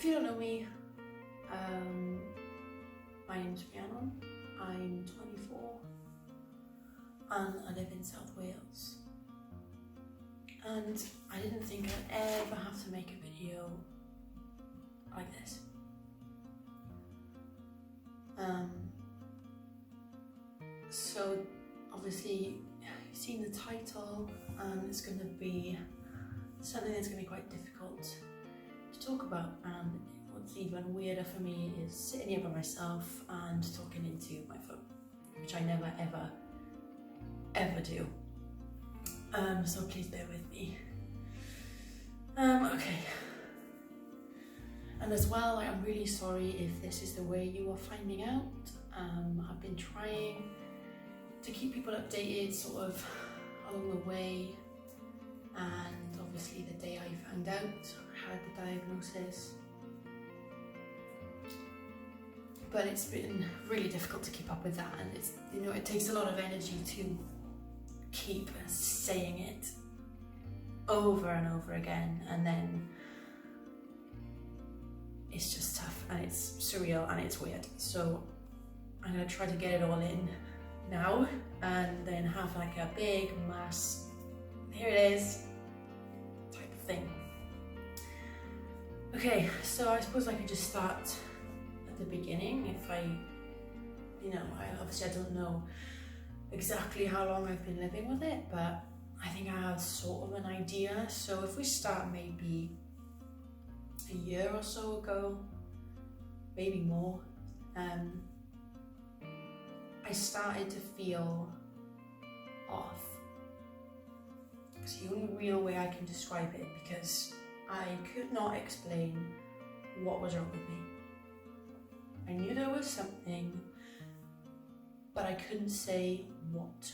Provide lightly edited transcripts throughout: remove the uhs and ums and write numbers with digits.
If you don't know me, my name's Rhiannon, I'm 24 and I live in South Wales, and I didn't think I'd ever have to make a video like this. So obviously you've seen the title, and it's going to be something that's going to be quite difficult to talk about, and what's even weirder for me is sitting here by myself and talking into my phone, which I never ever do. So please bear with me. Okay. And as well, I'm really sorry if this is the way you are finding out. I've been trying to keep people updated sort of along the way, and obviously the day I found out I had the diagnosis. But it's been really difficult to keep up with that, and it's, you know, it takes a lot of energy to keep saying it over and over again, and then it's just tough and it's surreal and it's weird. So I'm gonna try to get it all in now and then have like a big mass, here it is, type of thing. Okay, so I suppose I could just start at the beginning. If I obviously I don't know exactly how long I've been living with it, but I think I have sort of an idea. So if we start maybe a year or so ago, maybe more, I started to feel off. It's the only real way I can describe it, because I could not explain what was wrong with me. I knew there was something, but I couldn't say what.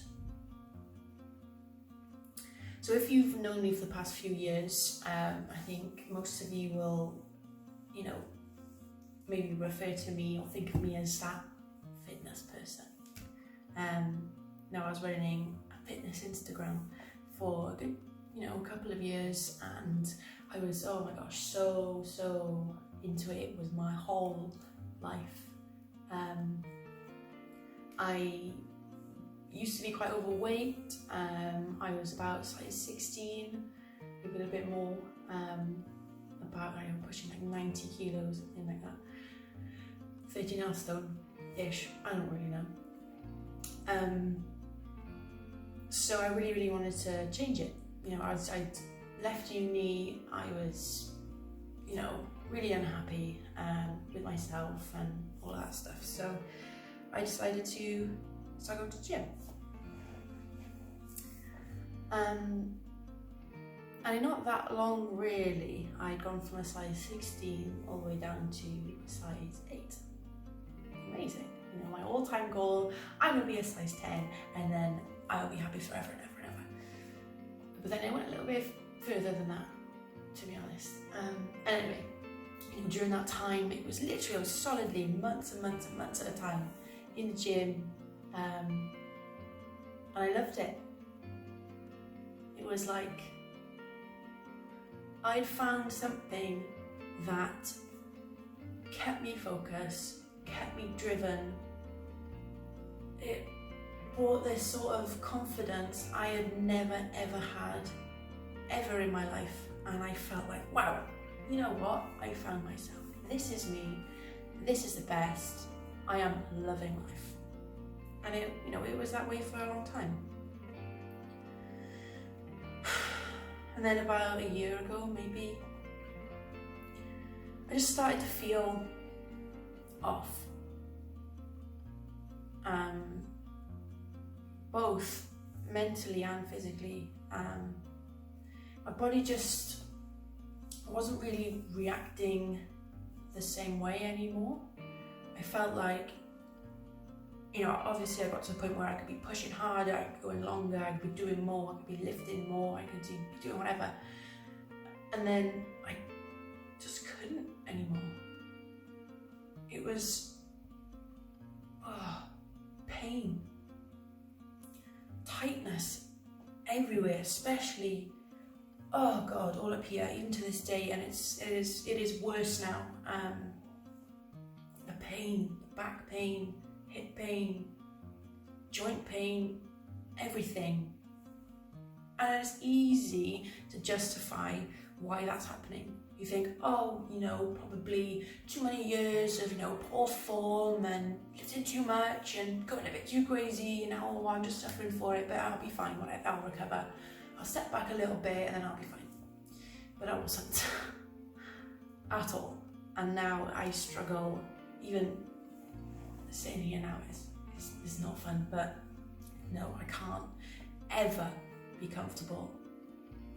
So if you've known me for the past few years, I think most of you will, maybe refer to me or think of me as that fitness person. Now I was running a fitness Instagram for a good, couple of years, and I was, oh my gosh, so into it. It was my whole life. I used to be quite overweight. I was about size 16, maybe a little bit more, about pushing like 90 kilos, something like that. 13.5 stone-ish, I don't really know. So I really wanted to change it. I'd left uni, I was, really unhappy with myself and all that stuff. So I decided to start going to the gym. And not that long really, I'd gone from a size 16 all the way down to size 8. Amazing. My all-time goal, I'm going to be a size 10 and then I'll be happy forever and ever and ever. But then I went a little bit further than that, to be honest. And anyway, during that time, it was literally, I was solidly months and months and months at a time in the gym, and I loved it. It was like I'd found something that kept me focused, kept me driven. It brought this sort of confidence I had never ever had ever in my life, and I felt like, wow, you know what, I found myself. This is me, this is the best, I am loving life. And it was that way for a long time. And then about a year ago, maybe, I just started to feel off. Both mentally and physically. My body just wasn't really reacting the same way anymore. I felt like, obviously I got to the point where I could be pushing harder, I could go in longer, I could be doing more, I could be lifting more, I could be doing whatever. And then I just couldn't anymore. It was pain, tightness everywhere, especially, oh God, all up here, even to this day, and it is worse now. the pain, back pain, hip pain, joint pain, everything. And it's easy to justify why that's happening. You think, oh, probably too many years of, poor form and eating too much and going a bit too crazy, and now I'm just suffering for it, but I'll be fine, I'll recover. I'll step back a little bit and then I'll be fine. But I wasn't at all. And now I struggle, even sitting here now is not fun, but no, I can't ever be comfortable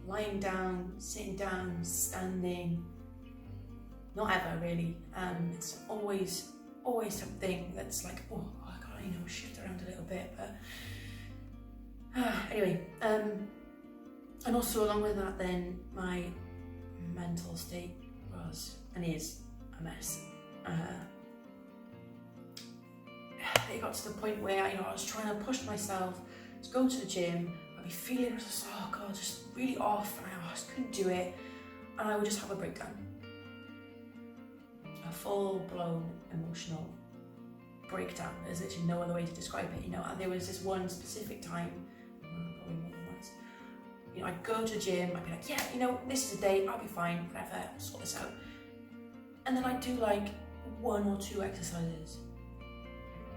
lying down, sitting down, standing. Not ever really. It's always something that's like, oh, I gotta shift around a little bit. But anyway, and also along with that, then my mental state was and is a mess. It got to the point where I was trying to push myself to go to the gym. I'd be feeling just, oh God, just really off, and I just couldn't do it, and I would just have a breakdown. A full-blown emotional breakdown. There's literally no other way to describe it, and there was this one specific time, probably more than once, I'd go to the gym, I'd be like, yeah, this is the day, I'll be fine, whatever, I'll sort this out. And then I'd do like 1 or 2 exercises.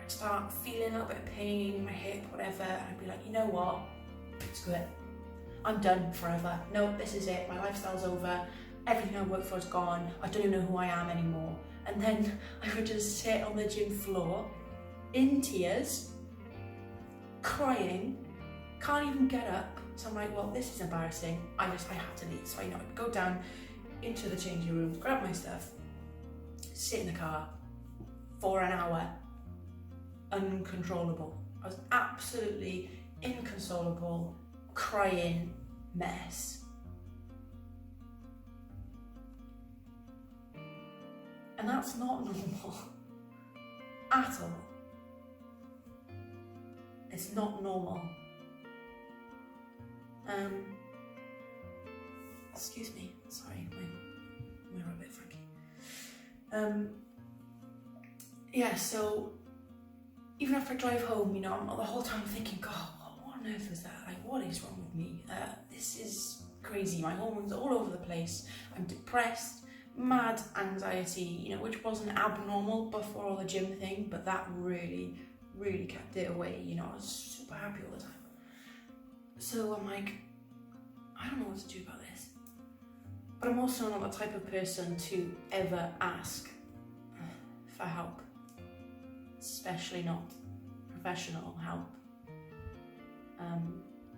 I'd start feeling a little bit of pain in my hip, whatever, and I'd be like, you know what? Screw it. I'm done forever. No, this is it. My lifestyle's over. Everything I worked for is gone. I don't even know who I am anymore. And then I would just sit on the gym floor in tears, crying, can't even get up. So I'm like, well, this is embarrassing. I have to leave. So I'd go down into the changing rooms, grab my stuff, sit in the car for an hour, uncontrollable. I was absolutely inconsolable, crying mess. And that's not normal at all. It's not normal. Excuse me, sorry, we're a bit funky. Yeah, so even after I drive home, I'm the whole time thinking, God, what on earth is that? Like, what is wrong with me? This is crazy. My hormones are all over the place. I'm depressed, mad anxiety, which wasn't abnormal before all the gym thing, but that really, really kept it away. I was super happy all the time. So I'm like, I don't know what to do about this. But I'm also not the type of person to ever ask for help, especially not professional help.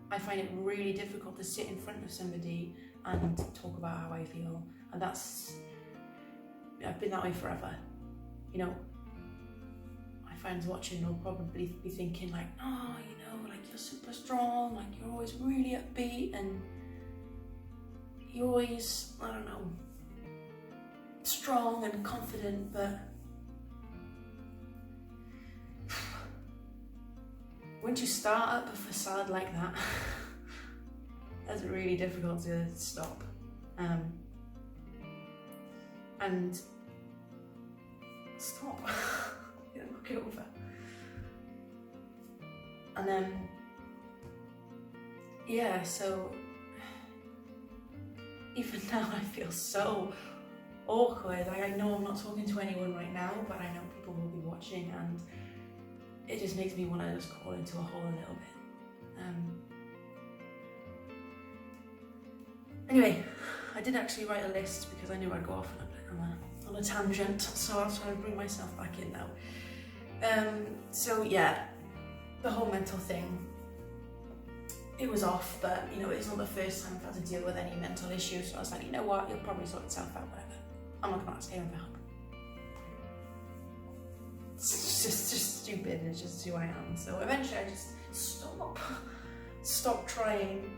I find it really difficult to sit in front of somebody and talk about how I feel, and I've been that way forever. My friends watching will probably be thinking like, oh, like you're super strong, like you're always really upbeat, and you're always, I don't know, strong and confident, but once you start up a facade like that, that's really difficult to stop. And stop. Knock it over. And then, yeah, so even now I feel so awkward. Like, I know I'm not talking to anyone right now, but I know people will be watching, and it just makes me want to just crawl into a hole a little bit. Anyway, I did actually write a list because I knew I'd go off on a tangent, so I'll try to bring myself back in now. So yeah, the whole mental thing, it was off, but it's not the first time I've had to deal with any mental issues, so I was like, you know what, you'll probably sort itself out, whatever. I'm not gonna ask anyone for help. It's just stupid, it's just who I am. So eventually I just stop trying,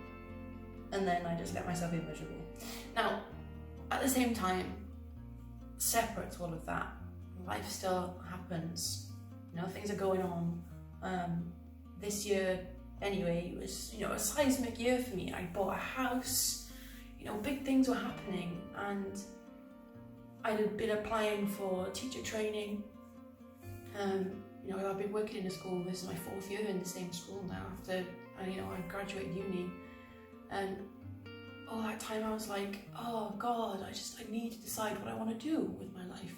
and then I just let myself be miserable. Now, at the same time, separate to all of that, life still happens. Things are going on. This year, anyway, it was a seismic year for me. I bought a house. Big things were happening, and I'd been applying for teacher training. I've been working in a school. This is my 4th year in the same school now after I graduated uni, and all that time I was like, oh God, I need to decide what I want to do with my life.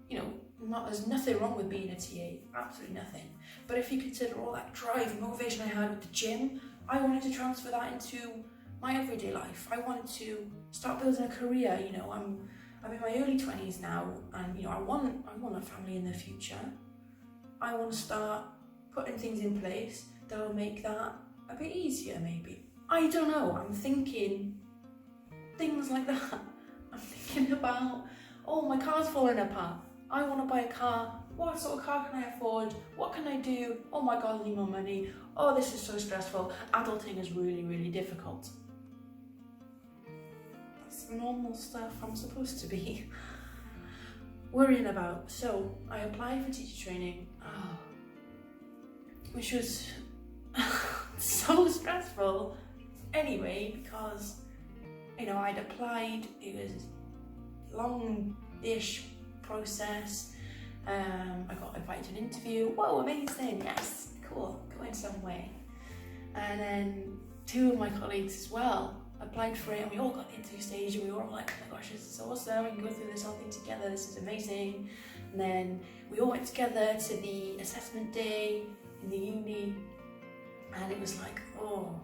There's nothing wrong with being a TA, absolutely nothing. But if you consider all that drive and motivation I had with the gym, I wanted to transfer that into my everyday life. I wanted to start building a career. I'm in my early 20s now, and I want a family in the future. I want to start putting things in place that will make that a bit easier, maybe. I don't know. I'm thinking things like that. I'm thinking about, my car's falling apart. I want to buy a car. What sort of car can I afford? What can I do? Oh my God, I need more money. Oh, this is so stressful. Adulting is really, really difficult. That's the normal stuff I'm supposed to be worrying about. So I applied for teacher training, which was so stressful anyway, because I'd applied. It was long-ish process. I got invited to an interview. Whoa, amazing, yes, cool, going some way. And then 2 of my colleagues as well applied for it, and we all got the interview stage, and we were all like, oh my gosh, this is awesome, we can go through this whole thing together, this is amazing. And then we all went together to the assessment day in the uni, and it was like, oh,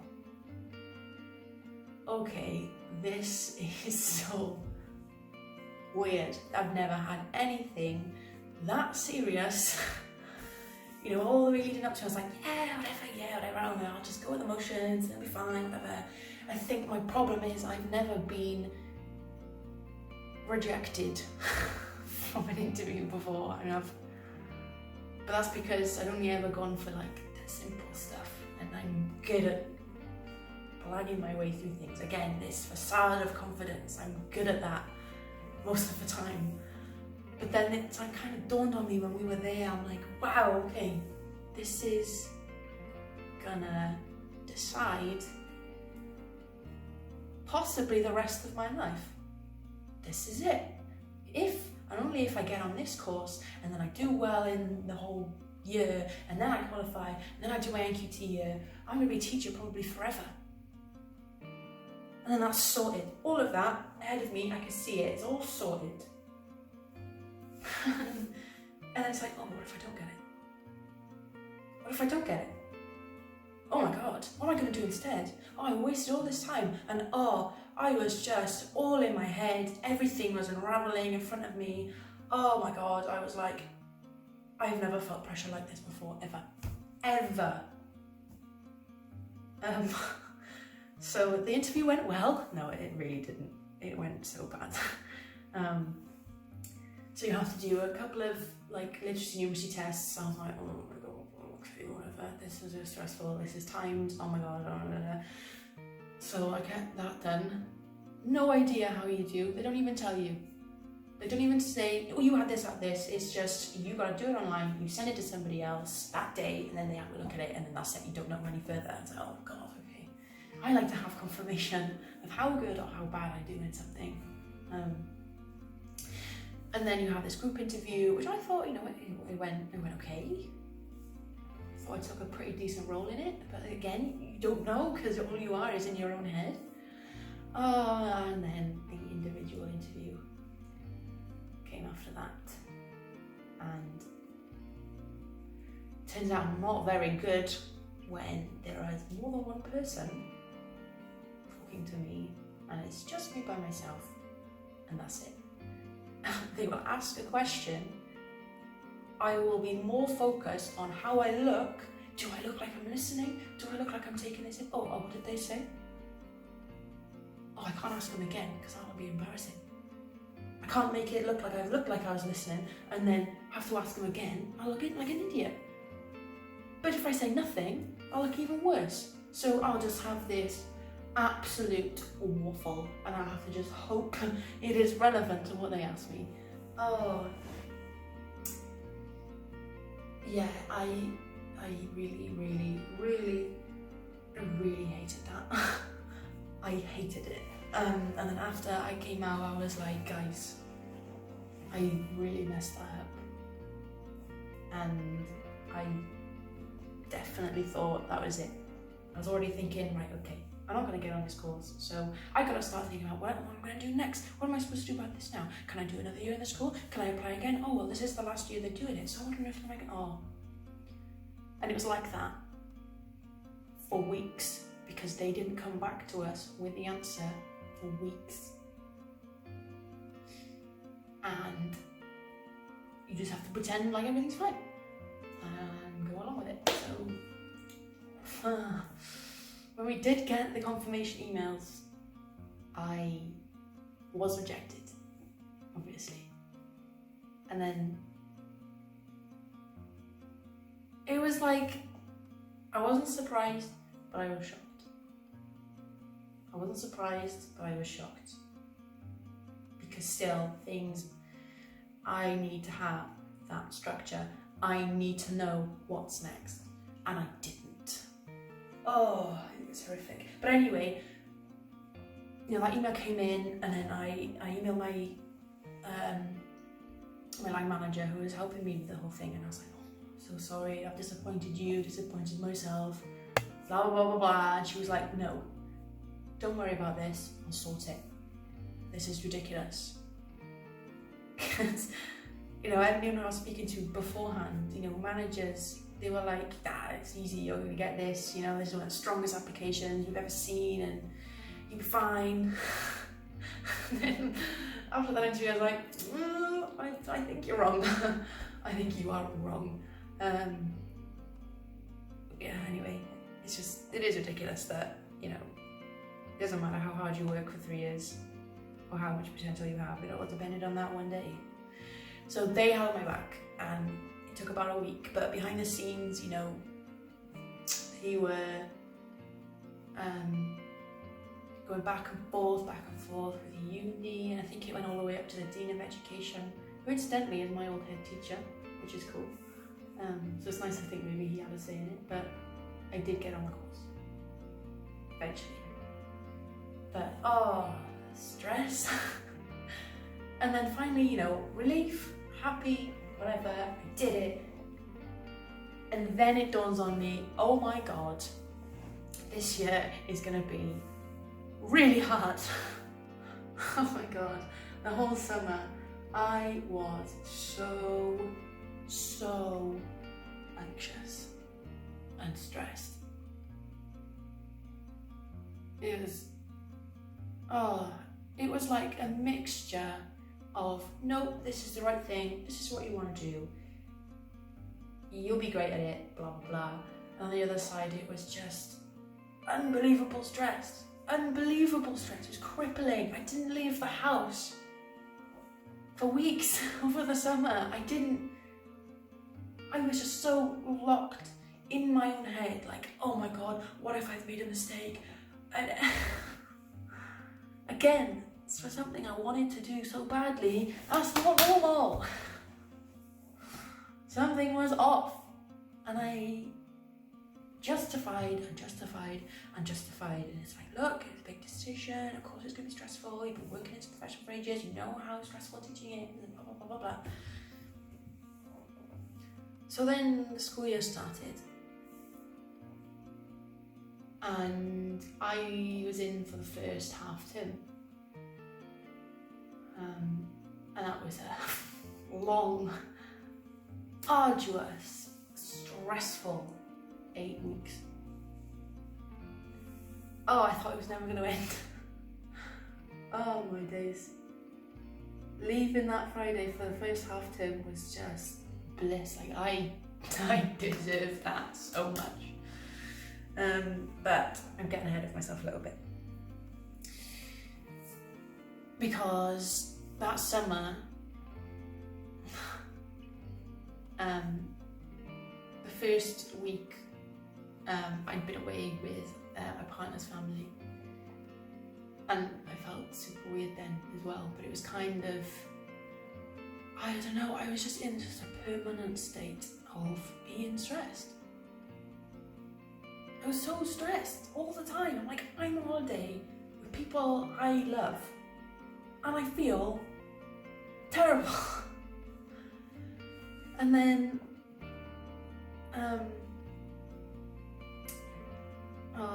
okay, this is so weird. I've never had anything that serious. All the way leading up to it, I was like, yeah, whatever, I'll just go with the motions, it'll be fine, whatever. I think my problem is I've never been rejected from an interview before. But that's because I'd only ever gone for like the simple stuff, and I'm good at blagging my way through things. Again, this facade of confidence, I'm good at that most of the time. But then it kind of dawned on me when we were there, I'm like, wow, okay, this is gonna decide possibly the rest of my life. This is it. If and only if I get on this course, and then I do well in the whole year, and then I qualify, and then I do my NQT year, I'm gonna be a teacher probably forever. And then that's sorted. All of that ahead of me, I can see it, it's all sorted. And it's like, oh, what if I don't get it? What if I don't get it? Oh my God, what am I going to do instead? Oh, I wasted all this time, and I was just all in my head, everything was unraveling in front of me. Oh my God, I was like, I've never felt pressure like this before, ever. So the interview went well. No, it really didn't. It went so bad. So you have to do a couple of literacy numeracy tests. I was like, oh my God, okay, whatever. This is stressful. This is timed. Oh my God. So I get that done. No idea how you do. They don't even tell you. They don't even say, oh, you had this, It's just, you got to do it online. You send it to somebody else that day, and then they have a look at it, and then that's it. You don't know any further. It's like, oh God, okay. I like to have confirmation of how good or how bad I do in something. And then you have this group interview, which I thought, it went okay. I thought I took a pretty decent role in it, but again, you don't know because all you are is in your own head. And then the individual interview came after that, and turns out I'm not very good when there is more than one person talking to me, and it's just me by myself, and that's it. They will ask a question. I will be more focused on how I look. Do I look like I'm listening? Do I look like I'm taking this in? Oh, what did they say? Oh, I can't ask them again because that'll be embarrassing. I can't make it look like I've looked like I was listening and then have to ask them again. I'll look like an idiot. But if I say nothing, I'll look even worse. So I'll just have this absolute waffle, and I have to just hope it is relevant to what they ask me. Oh, yeah, I really, really, really, really hated that. I hated it. And then after I came out, I was like, guys, I really messed that up. And I definitely thought that was it. I was already thinking, right, okay, I'm not going to get on this course, so I got to start thinking about what am I going to do next? What am I supposed to do about this now? Can I do another year in the school? Can I apply again? Oh, well, this is the last year they're doing it, so I wonder if I can, And it was like that for weeks, because they didn't come back to us with the answer for weeks. And you just have to pretend like everything's fine and go along with it. So when we did get the confirmation emails, I was rejected, obviously. And then it was like, I wasn't surprised, but I was shocked. I wasn't surprised, but I was shocked. Because still, I need to have that structure. I need to know what's next. And I didn't. Oh, it was horrific. But anyway, that email came in, and then I emailed my my line manager, who was helping me with the whole thing, and I was like, oh, I'm so sorry, I've disappointed you, disappointed myself, blah, blah, blah, blah, blah. And she was like, no, don't worry about this, I'll sort it. This is ridiculous. Because, everyone I was speaking to beforehand, managers, they were like, it's easy, you're going to get this, this is one of the strongest applications we've ever seen, and you'll be fine. And then after that interview, I was like, I think you're wrong. I think you are wrong. Anyway, it is ridiculous that, it doesn't matter how hard you work for 3 years or how much potential you have, it all depended on that one day. So they held my back, and it took about a week, but behind the scenes, they were going back and forth with the uni, and I think it went all the way up to the Dean of Education, who incidentally is my old head teacher, which is cool. So it's nice to think maybe he had a say in it, but I did get on the course, eventually. But, stress. And then finally, relief, happy, whatever, I did it. And then it dawns on me, oh my God, this year is gonna be really hard. Oh my God, the whole summer, I was so anxious and stressed. It was like a mixture of, no, this is the right thing, this is what you want to do, you'll be great at it, blah, blah, blah. And on the other side, it was just unbelievable stress. Unbelievable stress. It was crippling. I didn't leave the house for weeks over the summer. I was just so locked in my own head, like, oh my God, what if I've made a mistake? And again, for something I wanted to do so badly, that's not normal. Something was off, and I justified, and it's like, look, it's a big decision, of course it's going to be stressful, you've been working in this profession for ages, you know how stressful teaching is, and blah, blah, blah, blah, blah. So then the school year started, and I was in for the first half term. And that was a long, arduous, stressful 8 weeks. Oh, I thought it was never going to end. Oh my days. Leaving that Friday for the first half term was just bliss. Like, I deserve that so much. But I'm getting ahead of myself a little bit. Because that summer, the first week, I'd been away with my partner's family, and I felt super weird then as well, but it was kind of, I don't know, I was just in just a permanent state of being stressed. I was so stressed all the time. I'm like, I'm on holiday with people I love, and I feel terrible. And then,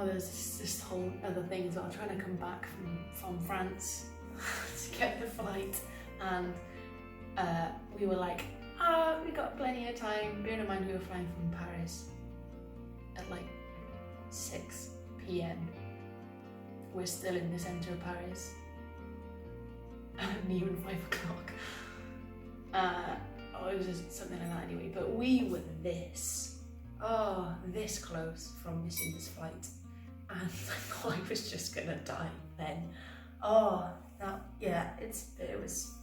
there's this whole other thing as well. Trying to come back from France to get the flight, and we were like, we got plenty of time. Bearing in mind we were flying from Paris at like 6 p.m. We're still in the centre of Paris at even 5 o'clock. It was just something like that anyway. But we were this close from missing this flight, and I thought I was just gonna die then. It was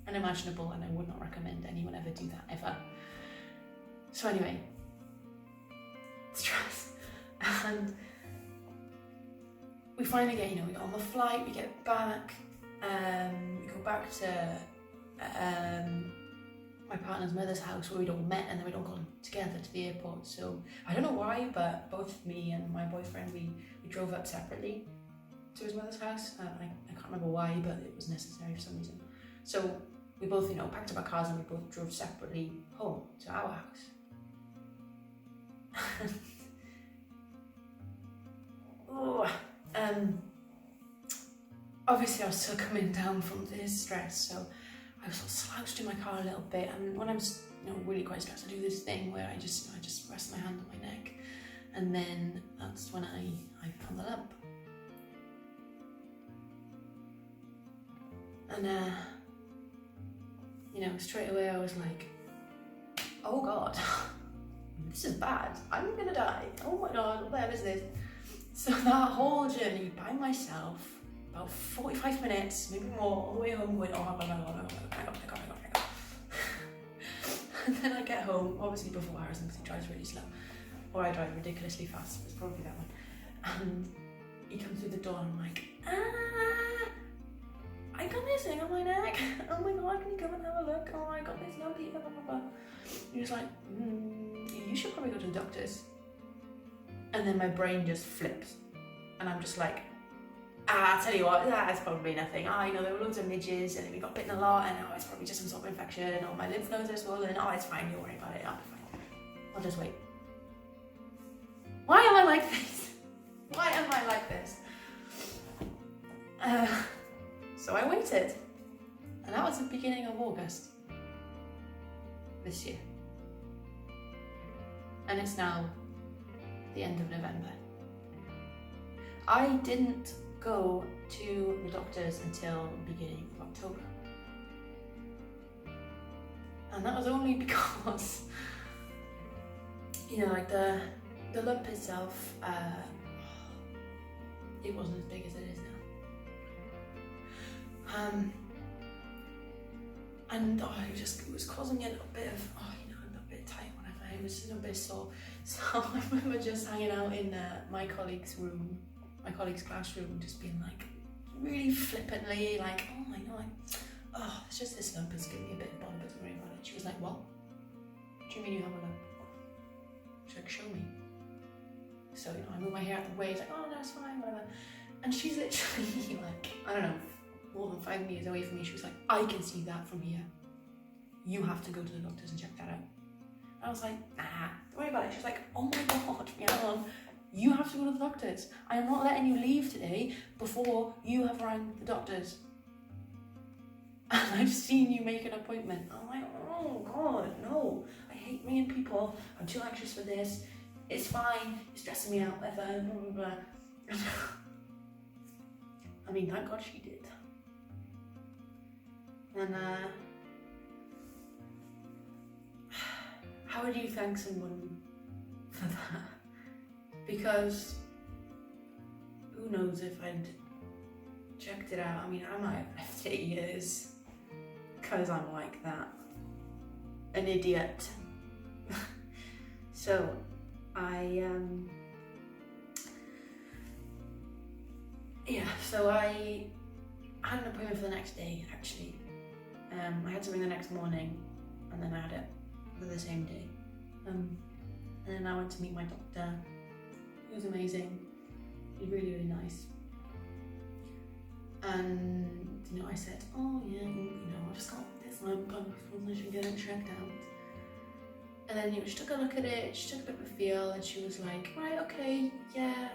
unimaginable, and I would not recommend anyone ever do that ever. So anyway, stress, and we finally get, we get on the flight, we get back, we go back to my partner's mother's house where we'd all met, and then we'd all gone together to the airport. So I don't know why, but both me and my boyfriend, we drove up separately to his mother's house. I can't remember why, but it was necessary for some reason. So we both, packed up our cars and we both drove separately home to our house. Obviously I was still coming down from this stress, so I was sort of slouched in my car a little bit, and when I'm really quite stressed, I do this thing where I just rest my hand on my neck, and then that's when I found the lump. And straight away I was like, oh God, this is bad, I'm gonna die, oh my God, what the hell is this? So that whole journey by myself, about 45 minutes, maybe more, all the way home going, oh my God. And then I get home, obviously before Harrison, because he drives really slow, or I drive ridiculously fast, it's probably that one. And he comes through the door and I'm like, I got this thing on my neck, oh my God, can you come and have a look? Oh, I got this lumpy, blah, blah, blah. He was like, you should probably go to the doctors. And then my brain just flips, and I'm just like, I'll tell you what, that's probably nothing. There were loads of midges, and we got bitten a lot, and it's probably just some sort of infection, or my lymph nodes are swollen. It's fine, don't worry about it, I'll be fine. I'll just wait. Why am I like this? Why am I like this? So I waited, and that was the beginning of August this year, and it's now the end of November. I didn't go to the doctors until the beginning of October, and that was only because the lump itself, it wasn't as big as it is now, and it was causing me a little bit of a little bit tight whenever I was a little bit sore. So I remember just hanging out in my colleague's classroom, just being like, really flippantly, like, it's just this lump is giving me a bit of bother, but don't worry about it. She was like, what? What do you mean you have a lump? She's like, show me. So, I move my hair out the way, it's like, oh no, it's fine, whatever. And she's literally like, I don't know, more than 5 meters away from me. She was like, I can see that from here. You have to go to the doctors and check that out. I was like, nah, don't worry about it. She was like, oh my God, you have to go to the doctors. I am not letting you leave today before you have rang the doctors. And I've seen you make an appointment. I'm like, oh God, no. I hate ringing people. I'm too anxious for this. It's fine. It's stressing me out, whatever, blah, blah, blah. I mean, thank God she did. And, how would you thank someone for that? Because who knows if I'd checked it out. I mean, I might have left it years because I'm like that. An idiot. So I had an appointment for the next day, actually. I had something the next morning, and then I had it for the same day. And then I went to meet my doctor. He was amazing. He was really, really nice. And I said, oh yeah, I've just got this this lump, I should get it checked out. And then, you know, she took a look at it, she took a bit of a feel, and she was like, right, okay, yeah,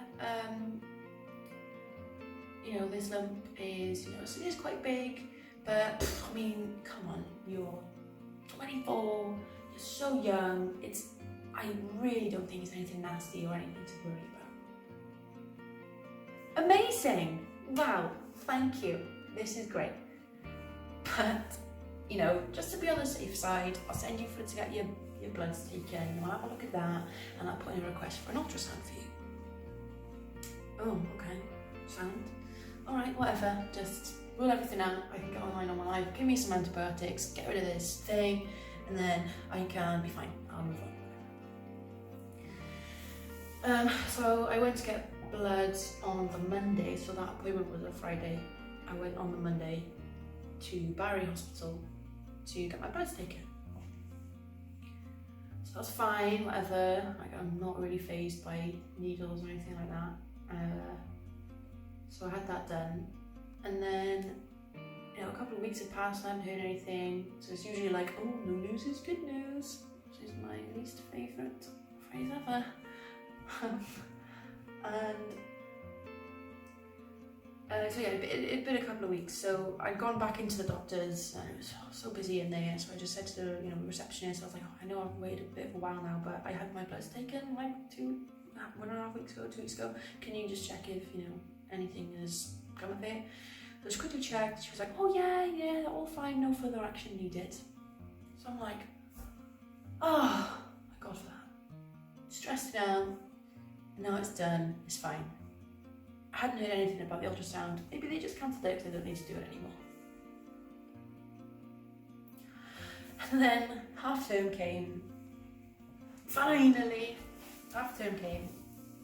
you know, this lump is, you know, it is quite big, but I mean, come on, you're 24, you're so young, I really don't think it's anything nasty or anything to worry about. Amazing! Wow, thank you, this is great. But, you know, just to be on the safe side, I'll send you to get your bloods taken, I'll have a look at that, and I'll put in a request for an ultrasound for you. Oh, okay, sound. Alright, whatever, just rule everything out, I can get online on my life, give me some antibiotics, get rid of this thing, and then I can be fine, I'll move on. So I went to get bloods on the Monday, so that appointment was a Friday. I went on the Monday to Barry Hospital to get my bloods taken. So that's fine, whatever, like, I'm not really fazed by needles or anything like that. So I had that done, and then, you know, a couple of weeks had passed, I hadn't heard anything, so it's usually like, oh, no news is good news, which is my least favourite phrase ever. So yeah, it'd been a couple of weeks, so I'd gone back into the doctor's, and it was so busy in there, so I just said to the, you know, receptionist, I was like, oh, I know I've waited a bit of a while now, but I had my bloods taken like 1.5 weeks ago, 2 weeks ago, can you just check if, you know, anything has come of it? So she quickly checked, she was like, oh yeah, all fine, no further action needed. So I'm like, oh my god for that. Stressed out, now it's done, it's fine. I hadn't heard anything about the ultrasound, maybe they just cancelled it because they don't need to do it anymore. And then half term came, finally, half term came,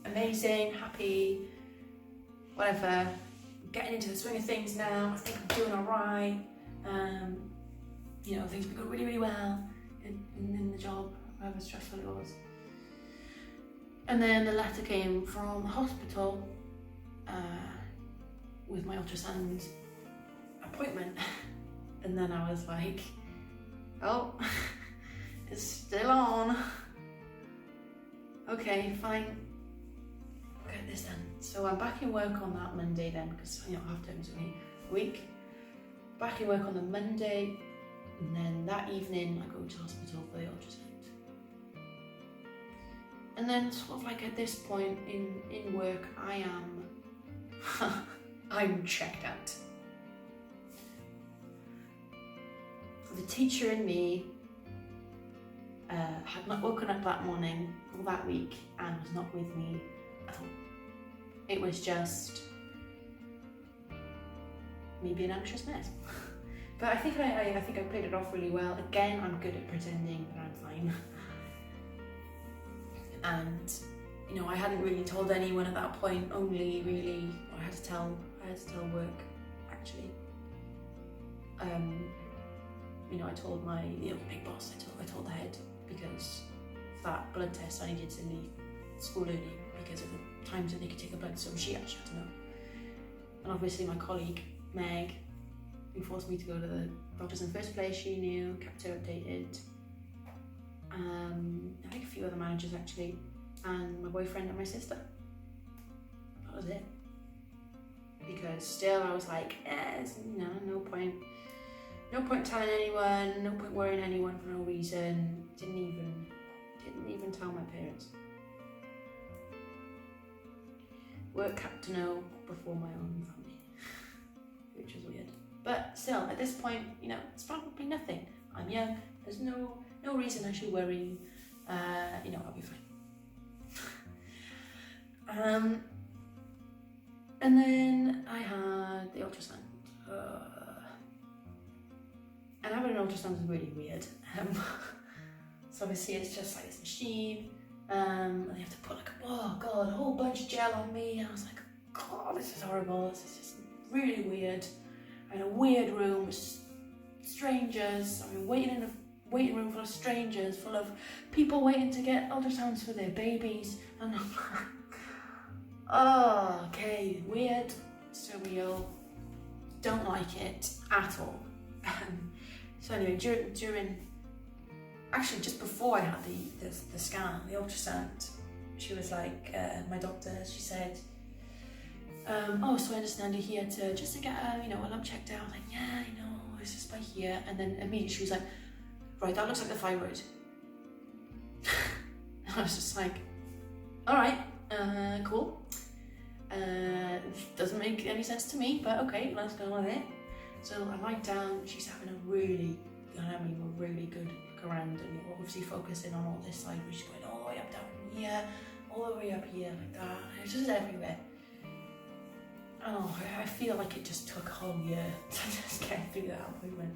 amazing, happy, whatever, getting into the swing of things now, I think I'm doing alright, you know, things have been going really, really well in the job, however stressful it was. And then the letter came from the hospital with my ultrasound appointment, and then I was like, oh, it's still on. Okay, fine, I'll get this done. So I'm back in work on that Monday then, because, you know, half term is only a week. Back in work on the Monday, and then that evening I go to hospital for the ultrasound. And then sort of like at this point in work, I'm checked out. The teacher in me had not woken up that morning or that week and was not with me at all. It was just me being an anxious mess. But I think I played it off really well. Again, I'm good at pretending that I'm fine. And, you know, I hadn't really told anyone at that point, only really, I had to tell work, actually. You know, I told my, you know, big boss, I told the head, because for that blood test I needed to leave school early because of the times that they could take the blood, so she actually had to know. And obviously my colleague, Meg, who forced me to go to the doctors in the first place, she knew, kept her updated. I think a few other managers actually, and my boyfriend and my sister. That was it. Because still I was like, you know, no point telling anyone, no point worrying anyone for no reason. Didn't even tell my parents. Work had to know before my own family, which was weird. But still, at this point, you know, it's probably nothing. I'm young, there's no reason I should worry, you know, I'll be fine. And then I had the ultrasound. And having an ultrasound is really weird. So obviously it's just like this machine, and they have to put like, oh god, a whole bunch of gel on me, and I was like, god, this is horrible, this is just really weird. I'm in a weird room with strangers, I'm waiting in a waiting room full of strangers, full of people waiting to get ultrasounds for their babies, and I'm like, oh, okay, weird, surreal, don't like it at all. So anyway, during actually just before I had the scan, the ultrasound, she was like, my doctor, she said, oh, so I understand you're here just to get a lump checked out. I was like, yeah, it's just by here. And then immediately she was like, right, that looks like the thyroid. And I was just like, all right, cool. Doesn't make any sense to me, but okay, let's go with it. So I lie down, she's having a really good look around, and you're obviously focusing on all this side, where she's going all the way up down here, all the way up here, like that. It's just everywhere. Oh, I feel like it just took a whole year to just get through that appointment.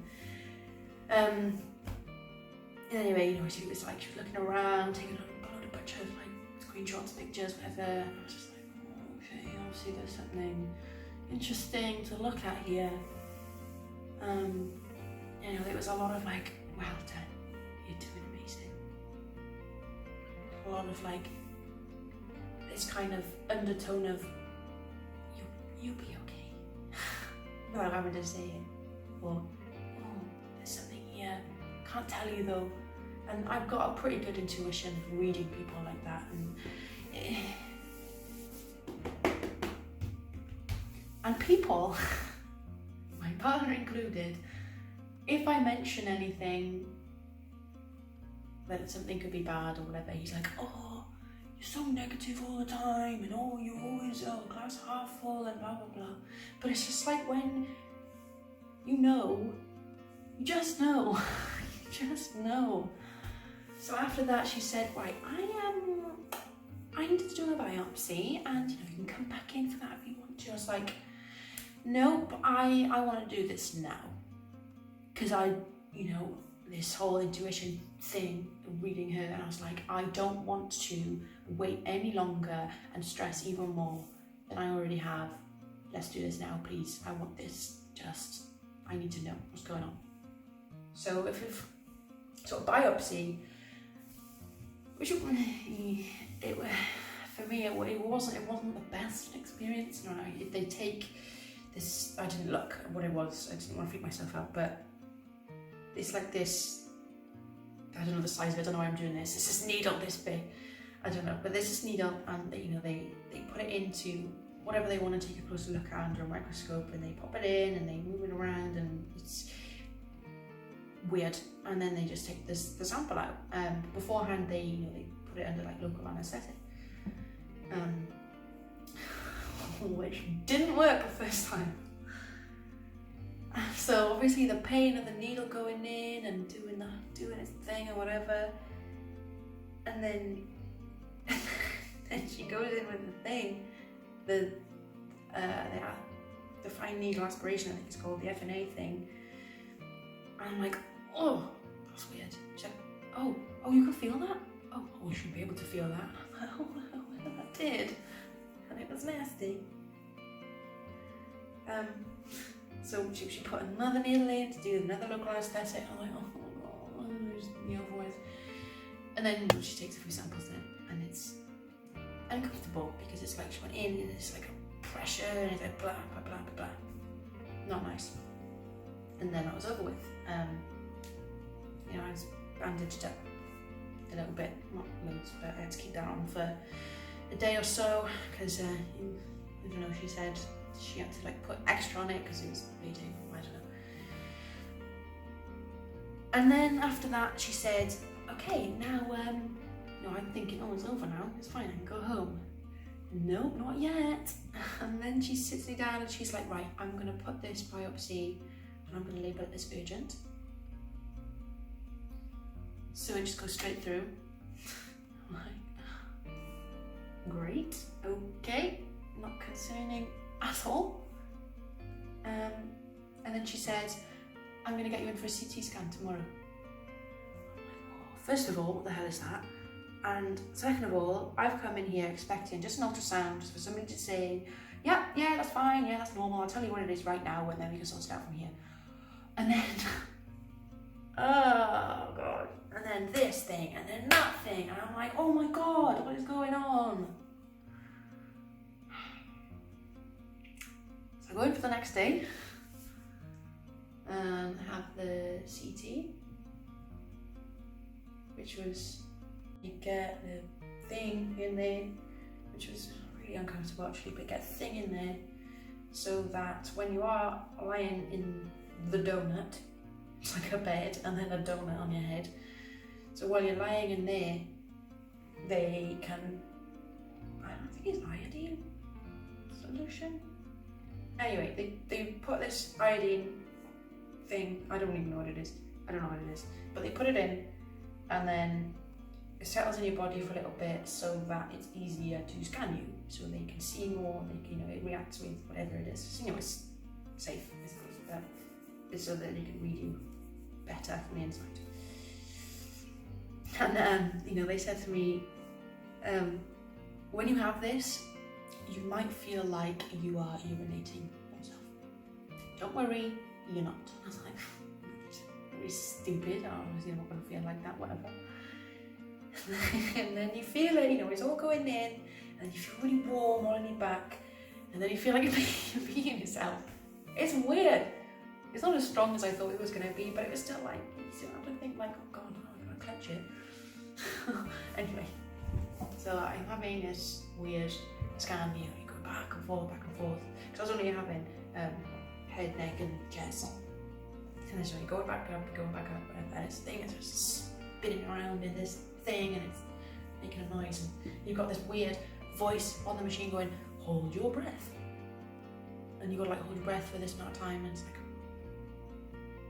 Anyway, she was looking around, taking a bunch of screenshots, pictures, whatever. And I was just like, oh, okay, obviously there's something interesting to look at here. There was a lot of well done, you're doing amazing. A lot of this kind of undertone of you'll be okay. Without having to say it. Or, oh, there's something here. Can't tell you though. And I've got a pretty good intuition for reading people like that. And people, my partner included, if I mention anything that something could be bad or whatever, he's like, oh, you're so negative all the time, and oh, you're always glass half full and blah blah blah. But it's just when you just know. You just know. So after that she said, right, I need to do a biopsy, and you can come back in for that if you want to. I was like, nope, I want to do this now. Because this whole intuition thing, reading her, and I was like, I don't want to wait any longer and stress even more than I already have. Let's do this now, please. I want this. I need to know what's going on. So if biopsy, which for me it wasn't the best experience. If they take this, I didn't look at what it was. I didn't want to freak myself out, but it's this. I don't know the size of it. I don't know why I'm doing this. It's this needle this big. I don't know, but there's this needle, and they put it into whatever they want to take a closer look at under a microscope, and they pop it in and they move it around, and it's weird. And then they just take the sample out. Beforehand, they put it under local anaesthetic, which didn't work the first time. So obviously the pain of the needle going in and doing its thing or whatever, and then she goes in with the thing, the fine needle aspiration, I think it's called, the FNA thing. And I'm like, oh, that's weird. She's like, oh, you can feel that? Oh, you should be able to feel that. Oh, I did, and it was nasty. So she put another needle in to do another local anaesthetic. I'm like, oh my god, there's needle voice. And then she takes a few samples in, and it's uncomfortable because it's she went in and it's a pressure, and it's blah blah blah blah blah. Not nice. And then that was over with. I was bandaged up a little bit, not loads, but I had to keep that on for a day or so because I don't know. She said she had to put extra on it because it was bleeding. I don't know. And then after that, she said, "Okay, now I'm thinking, oh, it's over now. It's fine. I can go home." No, not yet. And then she sits me down and she's like, "Right, I'm gonna put this biopsy and I'm gonna label it as urgent. So it just goes straight through." I'm like, great, okay, not concerning at all. And then she said, "I'm going to get you in for a CT scan tomorrow." I'm like, oh, first of all, what the hell is that? And second of all, I've come in here expecting just an ultrasound, just for somebody to say, yeah, that's fine, yeah, that's normal, I'll tell you what it is right now, and then we can sort it out from here. And then, oh god, and then this thing, and then that thing, and I'm like, oh my god, what is going on? So I go in for the next day, have the CT, which was, you get the thing in there, which was really uncomfortable actually, but get the thing in there so that when you are lying in the donut, it's like a bed and then a donut on your head. So while you're lying in there, they can, I don't think it's iodine solution. Anyway, they put this iodine thing, I don't even know what it is. I don't know what it is. But they put it in and then it settles in your body for a little bit so that it's easier to scan you. So they can see more, they can, it reacts with whatever it is. So, it's safe, it's so that they can read you better from the inside. And they said to me, when you have this, you might feel like you are urinating yourself. Don't worry, you're not. I was like, very stupid, obviously I'm not going to feel like that, whatever. And then you feel it, it's all going in, and you feel really warm all in your back, and then you feel like you're peeing yourself. It's weird. It's not as strong as I thought it was going to be, but it was still like, you still have to think like, oh God, I'm going to clutch it. Anyway, so I'm having this weird scan, you go back and forth, because I was only having head, neck and chest. And then so you're going back up, and this thing is just spinning around in this thing, and it's making a noise, and you've got this weird voice on the machine going, hold your breath. And you've got to like hold your breath for this amount of time, and it's like,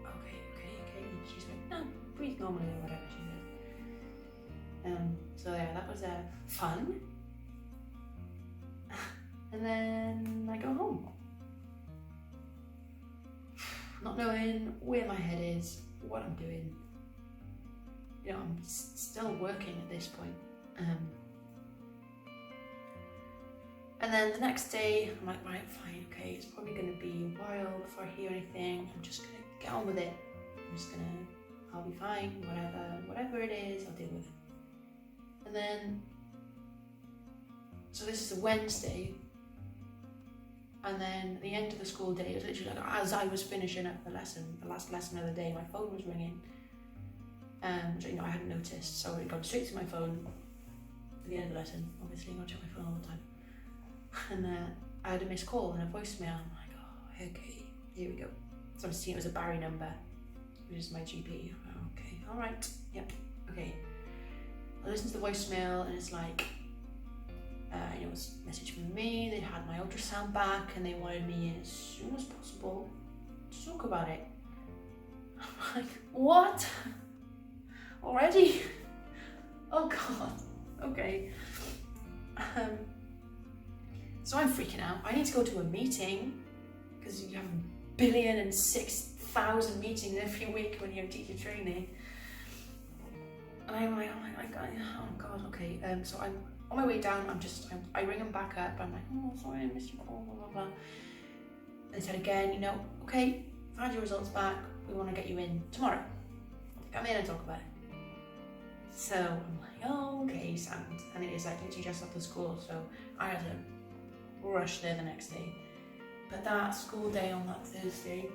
okay. And she's like, no, breathe normally or whatever she said. So yeah, that was fun. And then I go home. Not knowing where my head is, what I'm doing. I'm still working at this point. And then the next day, I'm like, right, fine, okay, it's probably going to be a while before I hear anything. I'm just going to get on with it. I'll be fine, whatever it is, I'll deal with it. And then, so this is a Wednesday, and then at the end of the school day, it was literally like as I was finishing up the last lesson of the day, my phone was ringing, which I hadn't noticed, so it got straight to my phone at the end of the lesson. Obviously, I don't check my phone all the time. And I had a missed call and a voicemail. I'm like, oh, okay, here we go. So I'm seeing it was a Barry number, which is my GP. Okay, all right, yep, okay. I listened to the voicemail and it's like, it was a message from me. They had my ultrasound back and they wanted me in as soon as possible to talk about it. I'm like, what? Already? Oh God, okay. So I'm freaking out. I need to go to a meeting because you have 1,006,000 meetings every week when you're teacher training. And I'm like, oh God, okay. So I'm on my way down. I ring them back up. I'm like, oh, sorry, I missed your call, blah, blah, blah. They said again, okay, found your results back. We want to get you in tomorrow. Come in and talk about it. So I'm like, oh, okay, sound. And it is like literally just after school, so I had to rush there the next day. But that school day on that Thursday,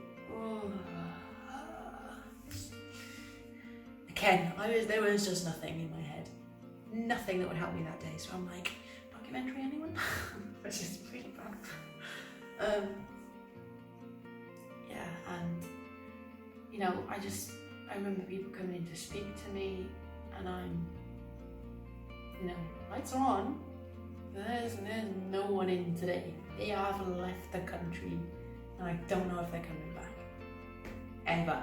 again, there was just nothing in my head. Nothing that would help me that day. So I'm like, documentary anyone? Which is really bad. Yeah, and I remember people coming in to speak to me, and I'm, lights are on. There's no one in today. They have left the country, and I don't know if they're coming back. Ever.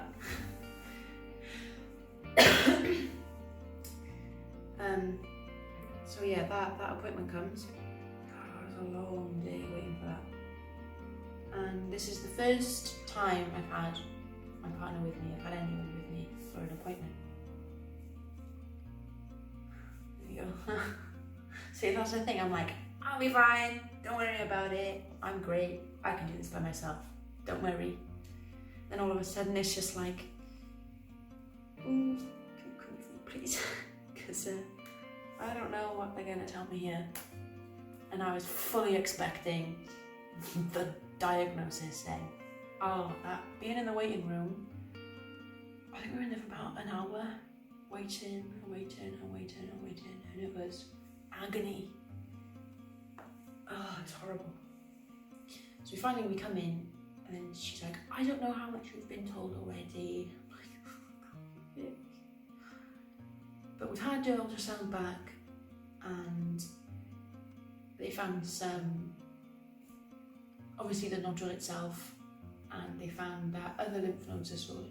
So yeah, that appointment comes. God, it was a long day waiting for that. And this is the first time I've had my partner with me, I've had anyone with me for an appointment. There you go. See, that's the thing, I'm like, I'll be fine, don't worry about it, I'm great, I can do this by myself, don't worry. Then all of a sudden it's just like, ooh, come with me please, because I don't know what they're going to tell me here. And I was fully expecting the diagnosis saying, Oh, that being in the waiting room, I think we were in there for about an hour, waiting, and it was agony. Oh, it's horrible. So finally we come in, and then she's like, I don't know how much you've been told already. But we've had your ultrasound back, and they found some, obviously the nodule itself, and they found that other lymph nodes as well.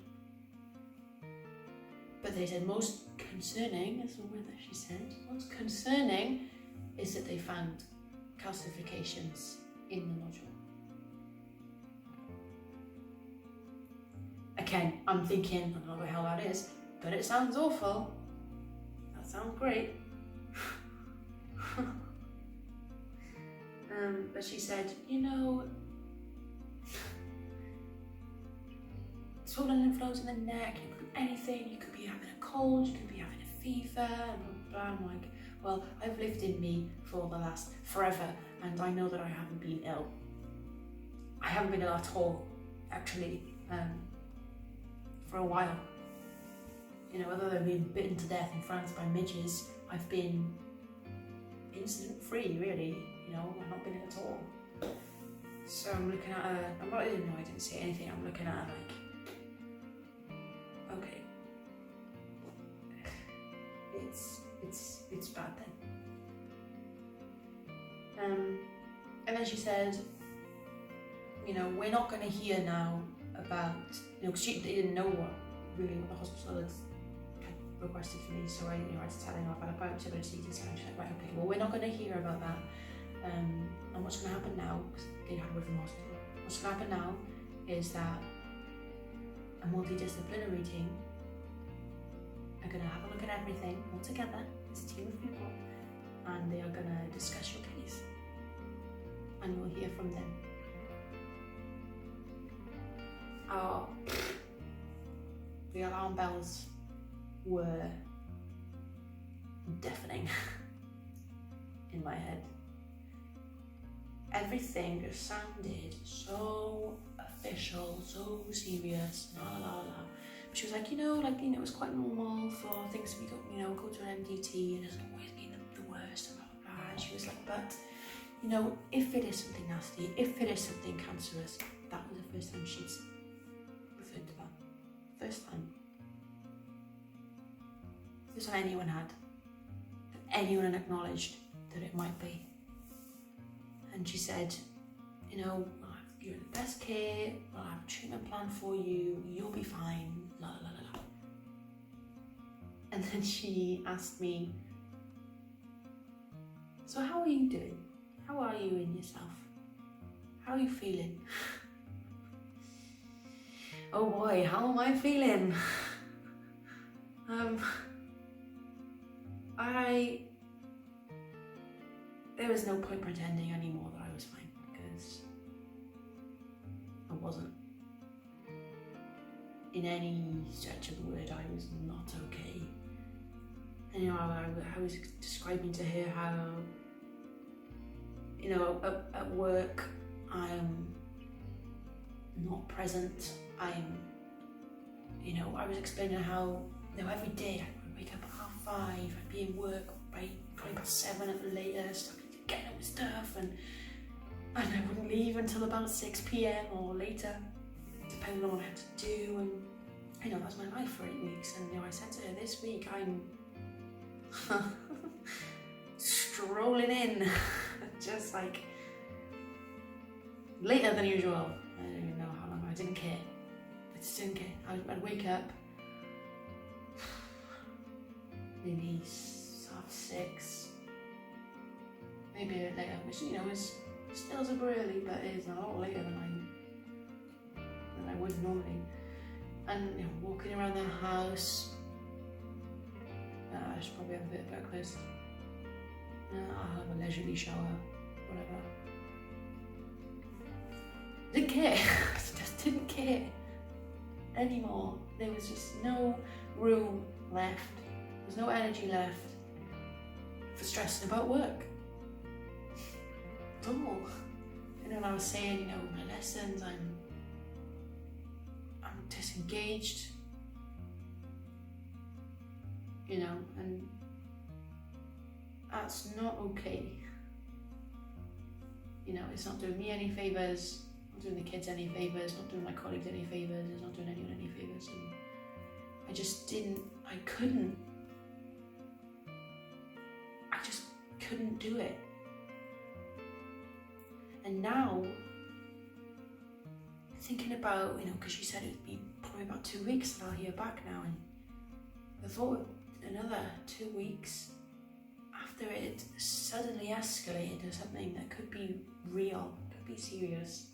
But they said most concerning, that's the word that she said, most concerning is that they found calcifications in the nodule. Again, I'm thinking, I don't know what the hell that is, but it sounds awful. That sounds great. But she said, you know, swollen lymph nodes in the neck, it could be anything, you could be having a cold, you could be having a fever, and blah, blah, blah. I'm like, well, I've lived in me for the last forever, and I know that I haven't been ill. I haven't been ill at all, actually, for a while. You know, other than being bitten to death in France by midges, I've been incident-free, really. You know, I've not been ill at all. So I'm looking at her, I didn't say anything, I'm looking at her like, okay. It's bad then. And then she said, you know, we're not going to hear now about, you know, because they didn't know what the hospital had requested for me, so I was telling her about fertility and stuff. She's like, right, okay, well, we're not going to hear about that. And what's going to happen now, because they had word from the hospital, what's going to happen now is that a multidisciplinary team are going to have a look at everything all together, as a team of people, and they are going to discuss your case, and you'll hear from them. Oh, the alarm bells were deafening in my head. Everything just sounded so official, so serious, la la la. But she was like, it was quite normal for things to be, go to an MDT, and it's always been the worst, and blah blah blah. And she was like, but if it is something nasty, if it is something cancerous, that was the first time she's referred to that. First time anyone had, that anyone acknowledged that it might be. And she said, you're in the best care, we'll have a treatment plan for you, you'll be fine, la la la la. And then she asked me, so how are you doing? How are you in yourself? How are you feeling? Oh boy, how am I feeling? There was no point pretending anymore that I was fine, because I wasn't. In any stretch of the word, I was not okay. And I was describing to her how, at work, I'm not present. I was explaining how, every day I would wake up at 5:30, I'd be in work by probably about 7 at the latest, I'd get all stuff, and I wouldn't leave until about 6 p.m. or later, depending on what I had to do. And that was my life for 8 weeks. And I said to her, this week I'm strolling in, just like later than usual. I don't even know how long. I didn't care. I just didn't care. I'd wake up maybe 6, maybe a bit later, which is still super early, but it is a lot later than I would normally. And walking around the house, I should probably have a bit of breakfast. I'll have a leisurely shower, whatever. Didn't care. I just didn't care anymore. There was just no room left. There was no energy left for stressing about work at all. And I was saying, my lessons, I'm disengaged, you know, and that's not okay. You know, it's not doing me any favours, not doing the kids any favours, not doing my colleagues any favours, it's not doing anyone any favours, and I just couldn't do it. And now, thinking about, you know, because she said it'd be probably about 2 weeks and I'll hear back now, and the thought of another 2 weeks after it suddenly escalated to something that could be real, could be serious.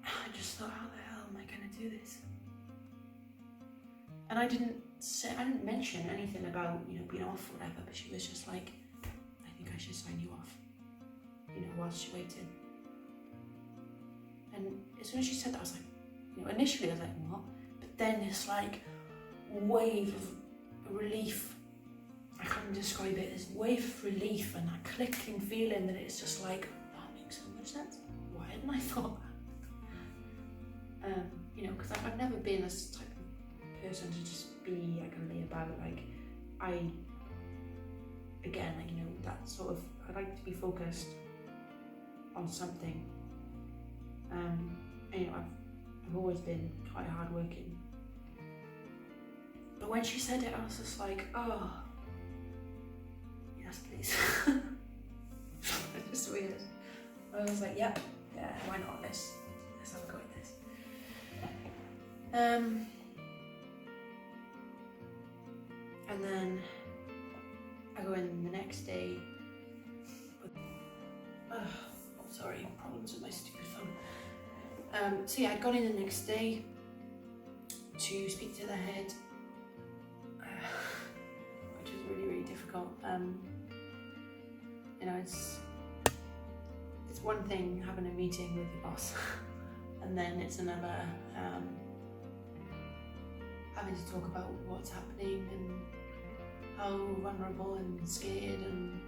I just thought, how the hell am I going to do this? And I didn't mention anything about, you know, being off or whatever, but she was just like, I think I should sign you off, you know, whilst she waited. And as soon as she said that, I was like, you know, initially I was like, what? But then this like wave of relief, I can't describe it, this wave of relief and that clicking feeling that it's just like, that makes so much sense. Why hadn't I thought that? You know, because I've never been this type of person to just be like a layabout. Like, again, like, you know, that sort of, I like to be focused on something. And, you know, I've always been quite hardworking. But when she said it, I was just like, oh, yes, please. It's just weird. I was like, yeah, why not? Let's have a go at this. And then I go in the next day with, sorry, problems with my stupid phone. So yeah, I'd gone in the next day to speak to the head, which was really, really difficult. You know, it's one thing having a meeting with your boss, and then it's another having to talk about what's happening and how vulnerable and scared and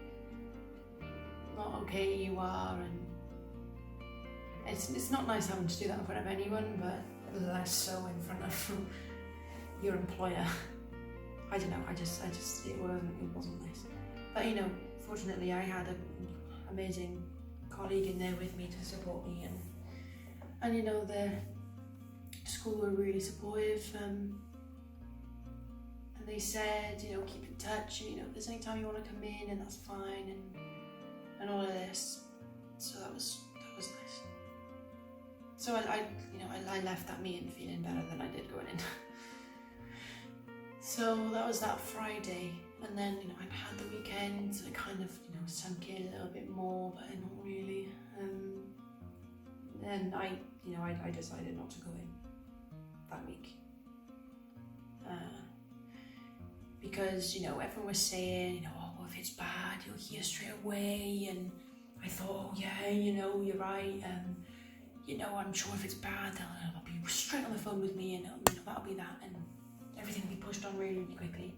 not okay you are, and it's not nice having to do that in front of anyone, but less so in front of your employer. I don't know, I just it wasn't nice. But you know, fortunately I had an amazing colleague in there with me to support me, and you know, the school were really supportive, and they said, you know, keep in touch, and you know, if there's any time you want to come in, and that's fine, and all of this. So that was nice. So I left that meeting feeling better than I did going in. So that was that Friday, and then, you know, I had the weekend, so it kind of, you know, sunk in a little bit more, but not really. Then I decided not to go in that week. Because, you know, everyone was saying, you know, oh, if it's bad, you'll hear straight away, and I thought, oh yeah, you know, you're right, you know, I'm sure if it's bad, they'll be straight on the phone with me, and you know, that'll be that, and everything will be pushed on really, really quickly.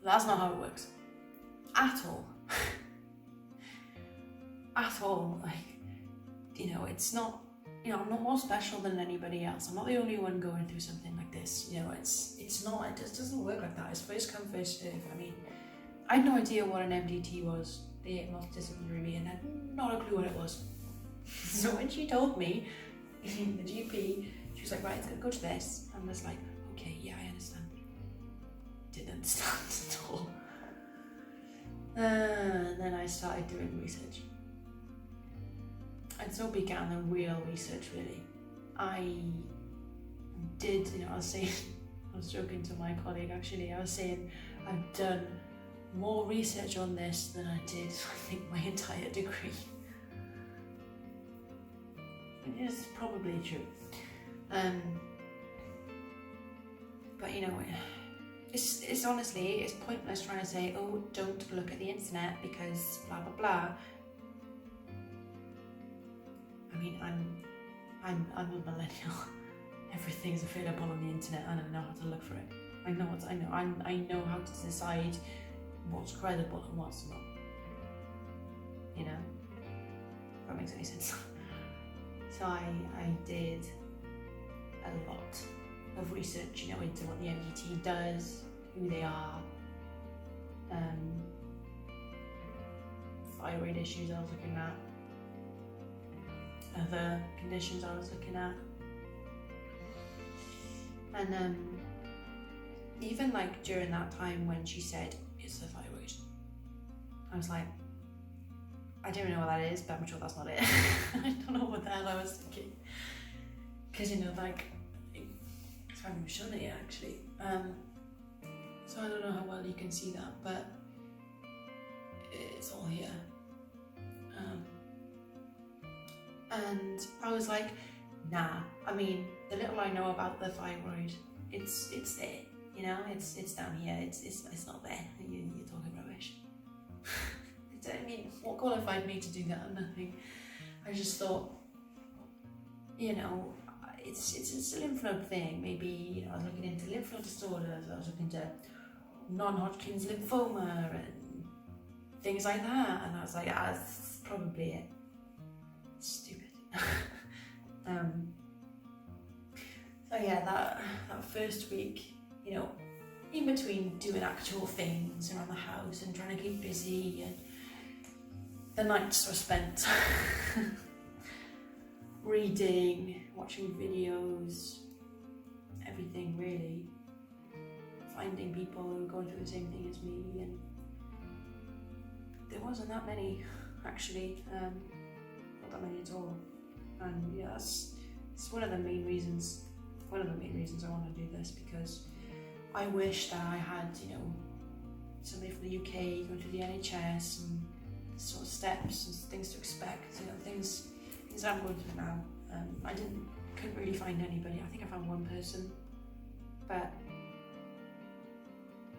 That's not how it works. At all. At all. Like, you know, it's not, you know, I'm not more special than anybody else. I'm not the only one going through something like this. You know, it's not, it just doesn't work like that. It's first come, first serve. I mean, I had no idea what an MDT was, the multidisciplinary, and I had not a clue what it was. So when she told me, the GP, she was like, right, it's gonna go to this. I was like, okay, yeah, I understand. Didn't understand at all. And then I started doing research. And so began the real research, really. I did, you know, I was joking to my colleague actually, I was saying I've done more research on this than I did, I think, my entire degree. It is probably true. But you know, it's honestly, it's pointless trying to say, oh, don't look at the internet because blah blah blah. I mean, I'm a millennial. Everything's available on the internet, and I know how to look for it. I know how to decide what's credible and what's not. You know, that makes any sense. So I did a lot of research, into what the NGT does, who they are, thyroid issues I was looking at, other conditions I was looking at, and even like during that time when she said it's the thyroid, I was like, I don't even know what that is, but I'm sure that's not it. I don't know what the hell I was thinking, because like it's funny we've shown it actually, so I don't know how well you can see that, but it's all here. And I was like, nah, I mean, the little I know about the thyroid, it's there, it's down here, it's not there, you're talking rubbish. I mean, what qualified me to do that? Nothing. I just thought, it's a lymph node thing, maybe, I was looking into lymph node disorders, I was looking into non-Hodgkin's lymphoma and things like that, and I was like, that's probably it. Stupid. So yeah, that first week, in between doing actual things around the house and trying to keep busy, and the nights were spent reading, watching videos, everything really, finding people who were going through the same thing as me, and there wasn't that many actually, not that many at all. And yeah, it's one of the main reasons I want to do this, because I wish that I had, somebody from the UK going through the NHS and sort of steps and things to expect, things I'm going through now. I couldn't really find anybody. I think I found one person, but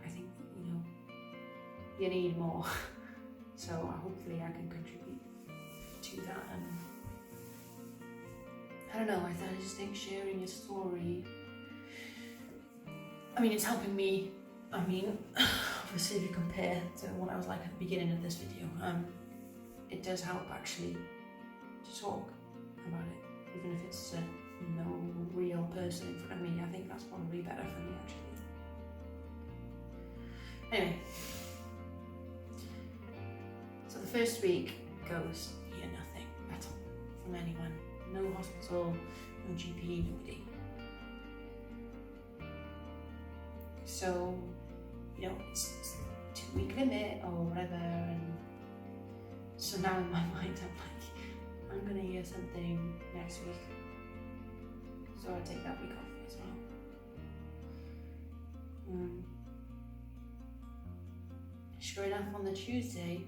I think, you need more. So hopefully I can contribute to that, and I don't know, I just think sharing your story, I mean, it's helping me. I mean, obviously if you compare to what I was like at the beginning of this video, it does help actually to talk about it, even if it's no real person in front of me. I think that's probably better for me actually. Anyway, so the first week goes, hear nothing at all from anyone. No hospital, no GP, nobody. So, it's 2-week limit or whatever, and so now in my mind I'm like, I'm gonna hear something next week, so I take that week off as well. Sure enough, on the Tuesday,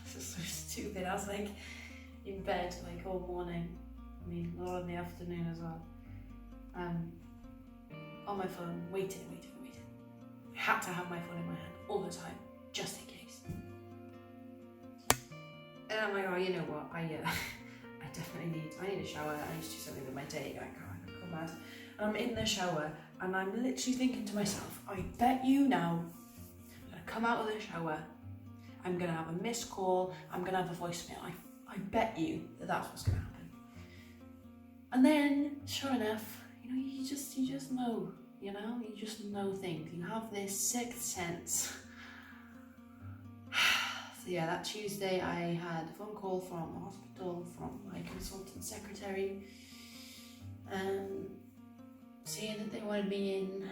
this is so stupid, I was like in bed like all morning, I mean a lot in the afternoon as well, on my phone, waiting. I had to have my phone in my hand all the time, just in case. And I'm like, oh, you know what, I definitely need a shower, I need to do something with my day, I can't go mad. And I'm in the shower, and I'm literally thinking to myself, I bet you now, I'm gonna come out of the shower, I'm gonna have a missed call, I'm gonna have a voicemail, I bet you that's what's gonna happen. And then, sure enough, you just know, you just know things. You have this sixth sense. So yeah, that Tuesday I had a phone call from the hospital, from my consultant secretary, saying that they wanted me in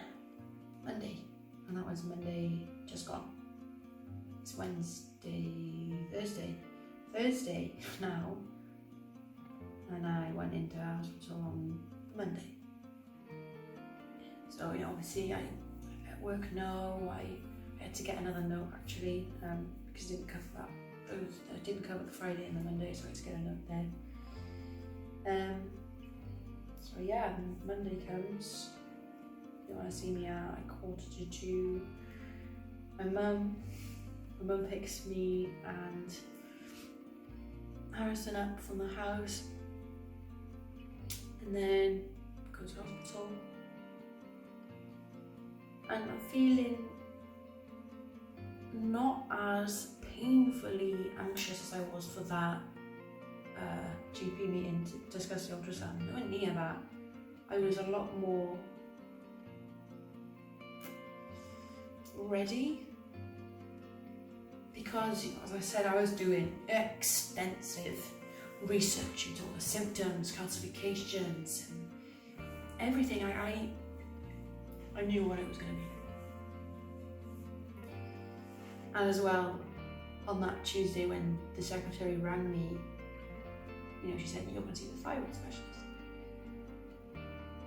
Monday, and that was Monday just gone. It's Thursday now, and I went into hospital on Monday. So obviously I at work no, I had to get another note actually, because I didn't cover that. I didn't cover the Friday and the Monday, so I had to get a note there. So yeah, Monday comes. They want to see me at 1:45. My mum picks me and Harrison up from the house, and then go to hospital. And I'm feeling not as painfully anxious as I was for that GP meeting to discuss the ultrasound. Nowhere near that. I was a lot more ready because, as I said, I was doing extensive research into all the symptoms, calcifications, and everything. I knew what it was going to be. And as well, on that Tuesday when the secretary rang me, she said, "You're going to see the thyroid specialist.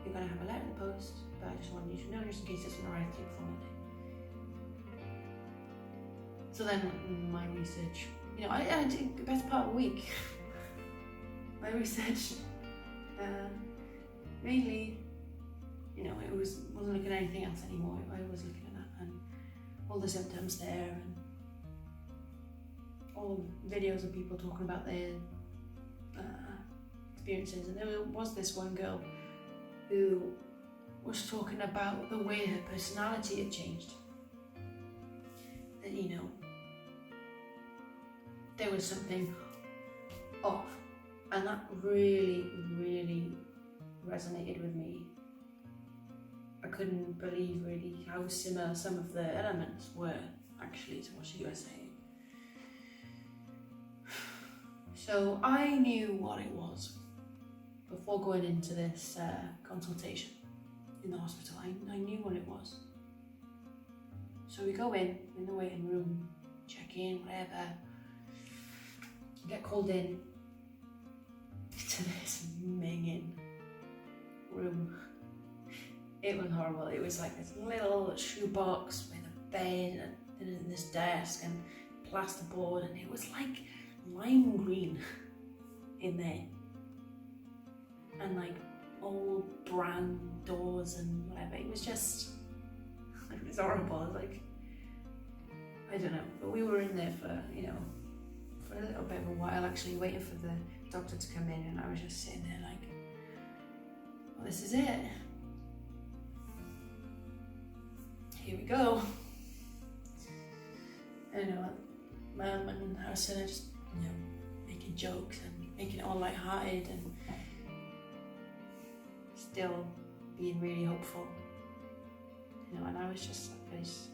You're going to have a letter in the post, but I just wanted you to know, just in case this doesn't arrive to you before Monday." So then my research, I did the best part of a week. My research, mainly, it wasn't looking at anything else anymore. I was looking at that and all the symptoms there and all the videos of people talking about their experiences. And there was this one girl who was talking about the way her personality had changed. That, there was something off. And that really, really resonated with me. I couldn't believe really how similar some of the elements were actually to what she was saying. So I knew what it was before going into this consultation in the hospital. I knew what it was. So we go in the waiting room, check in, whatever, get called in to this minging room. It was horrible. It was like this little shoebox with a bed and this desk and plasterboard, and it was like lime green in there, and like old brand doors and whatever. It was horrible. I was like, I don't know, but we were in there for a little bit of a while, actually waiting for the doctor to come in, and I was just sitting there like, well, this is it. Here we go. And Mum and her son are just, making jokes and making it all light-hearted and still being really hopeful. And I was just like this.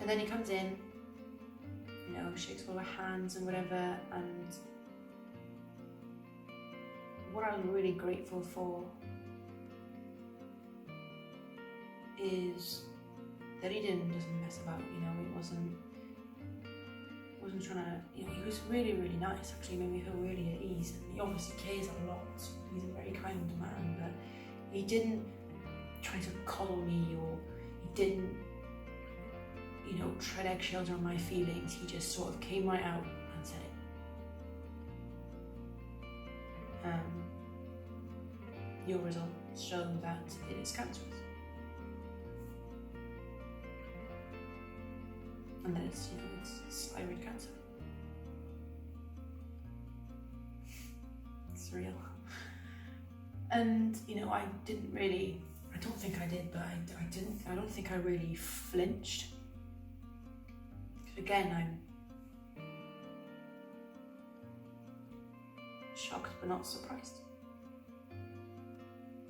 And then he comes in, shakes all our hands and whatever, and what I'm really grateful for is that he doesn't mess about, he wasn't trying to, he was really, really nice, actually made me feel really at ease, and he obviously cares a lot. He's a very kind man, but he didn't try to coddle me, or he didn't tread eggshells on my feelings. He just sort of came right out and said it. Your results show that it is cancerous. And that it's thyroid cancer. It's real. And, I don't think I did, but I don't think I really flinched. Again, I'm shocked but not surprised.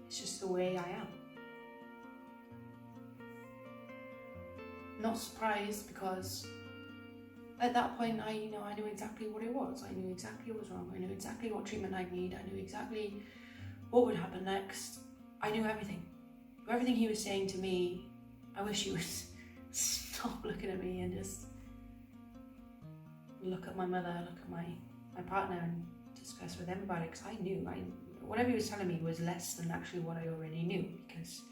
It's just the way I am. Not surprised because at that point I knew exactly what it was. I knew exactly what was wrong. I knew exactly what treatment I'd need. I knew exactly what would happen next. I knew everything. Everything he was saying to me, I wish he would stop looking at me and just look at my mother, look at my partner and discuss with them about it, because I knew, whatever he was telling me was less than actually what I already knew, because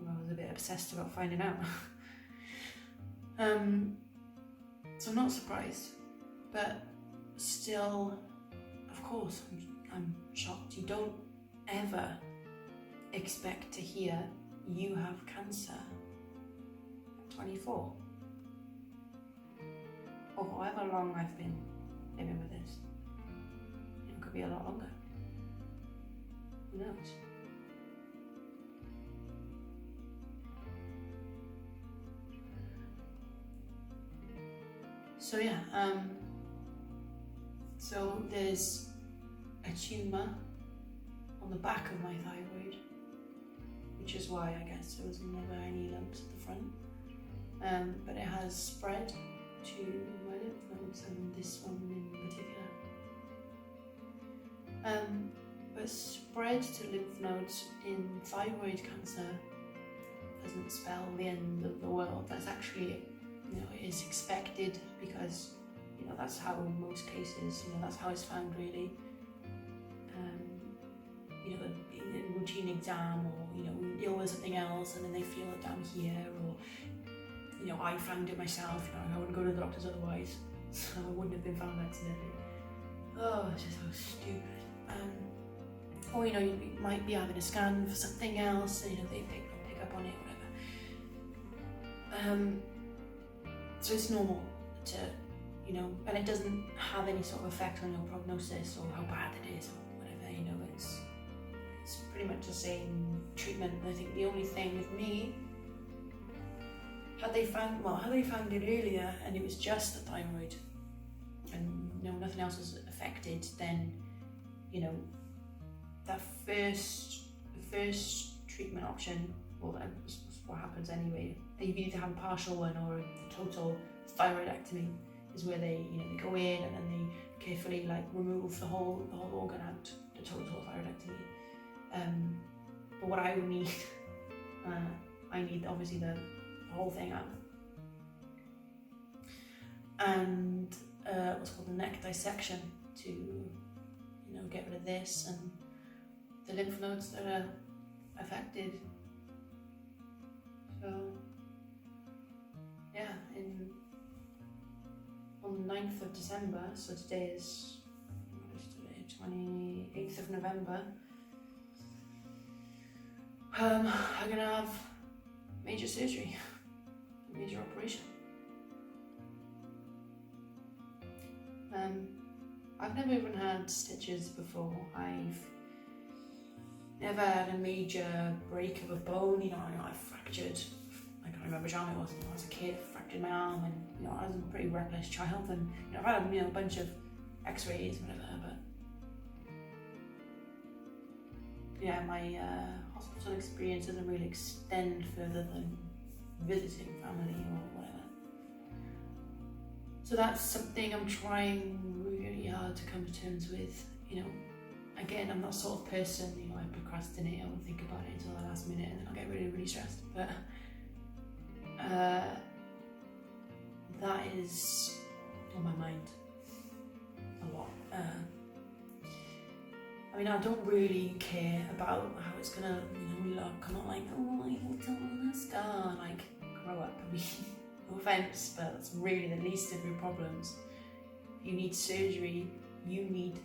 I was a bit obsessed about finding out. So I'm not surprised, but still, of course, I'm shocked. You don't ever expect to hear you have cancer at 24. Or however long I've been living with this. It could be a lot longer. Who knows? So yeah, so there's a tumour on the back of my thyroid, which is why I guess there was never any lumps at the front. But it has spread to my lymph nodes, and this one in particular. But spread to lymph nodes in thyroid cancer doesn't spell the end of the world. That's actually, it is expected, because that's how in most cases, that's how it's found really. In a routine exam, or we ill with something else and then they feel it down here, or I found it myself. I wouldn't go to the doctors otherwise, so I wouldn't have been found accidentally. Oh, it's just so stupid. Or you might be having a scan for something else, and they pick up on it, whatever. So it's normal to, and it doesn't have any sort of effect on your prognosis or how bad it is or whatever. It's pretty much the same treatment. I think the only thing with me, had they found it earlier and it was just the thyroid and nothing else was affected, then that first treatment option, well, that's what happens anyway. You either have a partial one or a total thyroidectomy, is where they go in and then they carefully remove the whole organ out, the total thyroidectomy. But what I would need, I need obviously the whole thing out, and what's called the neck dissection to get rid of this and the lymph nodes that are affected. So yeah, on the 9th of December, so today is, what is today, 28th of November, I'm gonna have major surgery, a major operation. I've never even had stitches before. I've never had a major break of a bone. I fractured, I can't remember which arm it was when I was a kid, fractured my arm, and I was a pretty reckless child, and I've had a bunch of x-rays, whatever, but yeah, my hospital experience doesn't really extend further than visiting family or whatever. So that's something I'm trying really hard to come to terms with. Again, I'm that sort of person, I procrastinate, I won't think about it until the last minute and then I'll get really, really stressed. But that is on my mind a lot. I don't really care about how it's gonna look. I'm not like, oh, I will on a scar, grow up. No offense, but that's really the least of your problems. If you need surgery, you need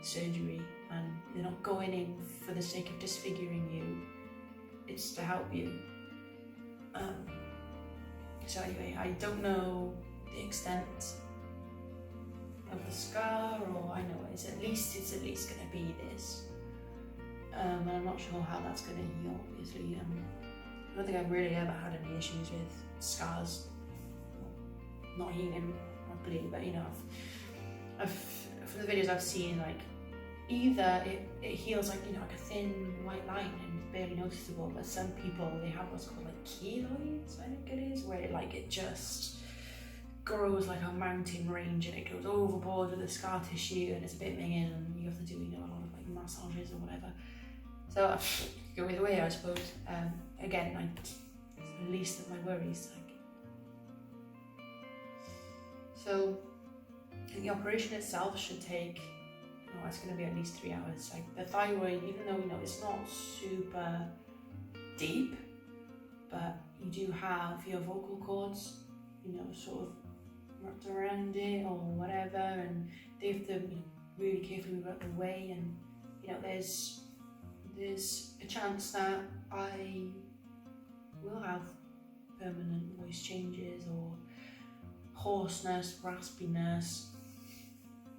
surgery, and they're not going in for the sake of disfiguring you, it's to help you. So anyway, I don't know the extent of the scar, or I know it's at least going to be this, and I'm not sure how that's going to heal, obviously. I don't think I've really ever had any issues with scars not healing properly, but I've from the videos I've seen, either it heals like a thin white line and it's barely noticeable, but some people, they have what's called keloids, I think it is, where it just grows like a mountain range and it goes overboard with the scar tissue and it's a bit minging, and you have to do a lot of massages or whatever. So go either way, I suppose. Again, it's the least of my worries. So the operation itself should take, it's going to be at least 3 hours. The thyroid, even though it's not super deep, but you do have your vocal cords, sort of wrapped around it or whatever, and they have to really carefully work the way, and there's a chance that I will have permanent voice changes or hoarseness, raspiness.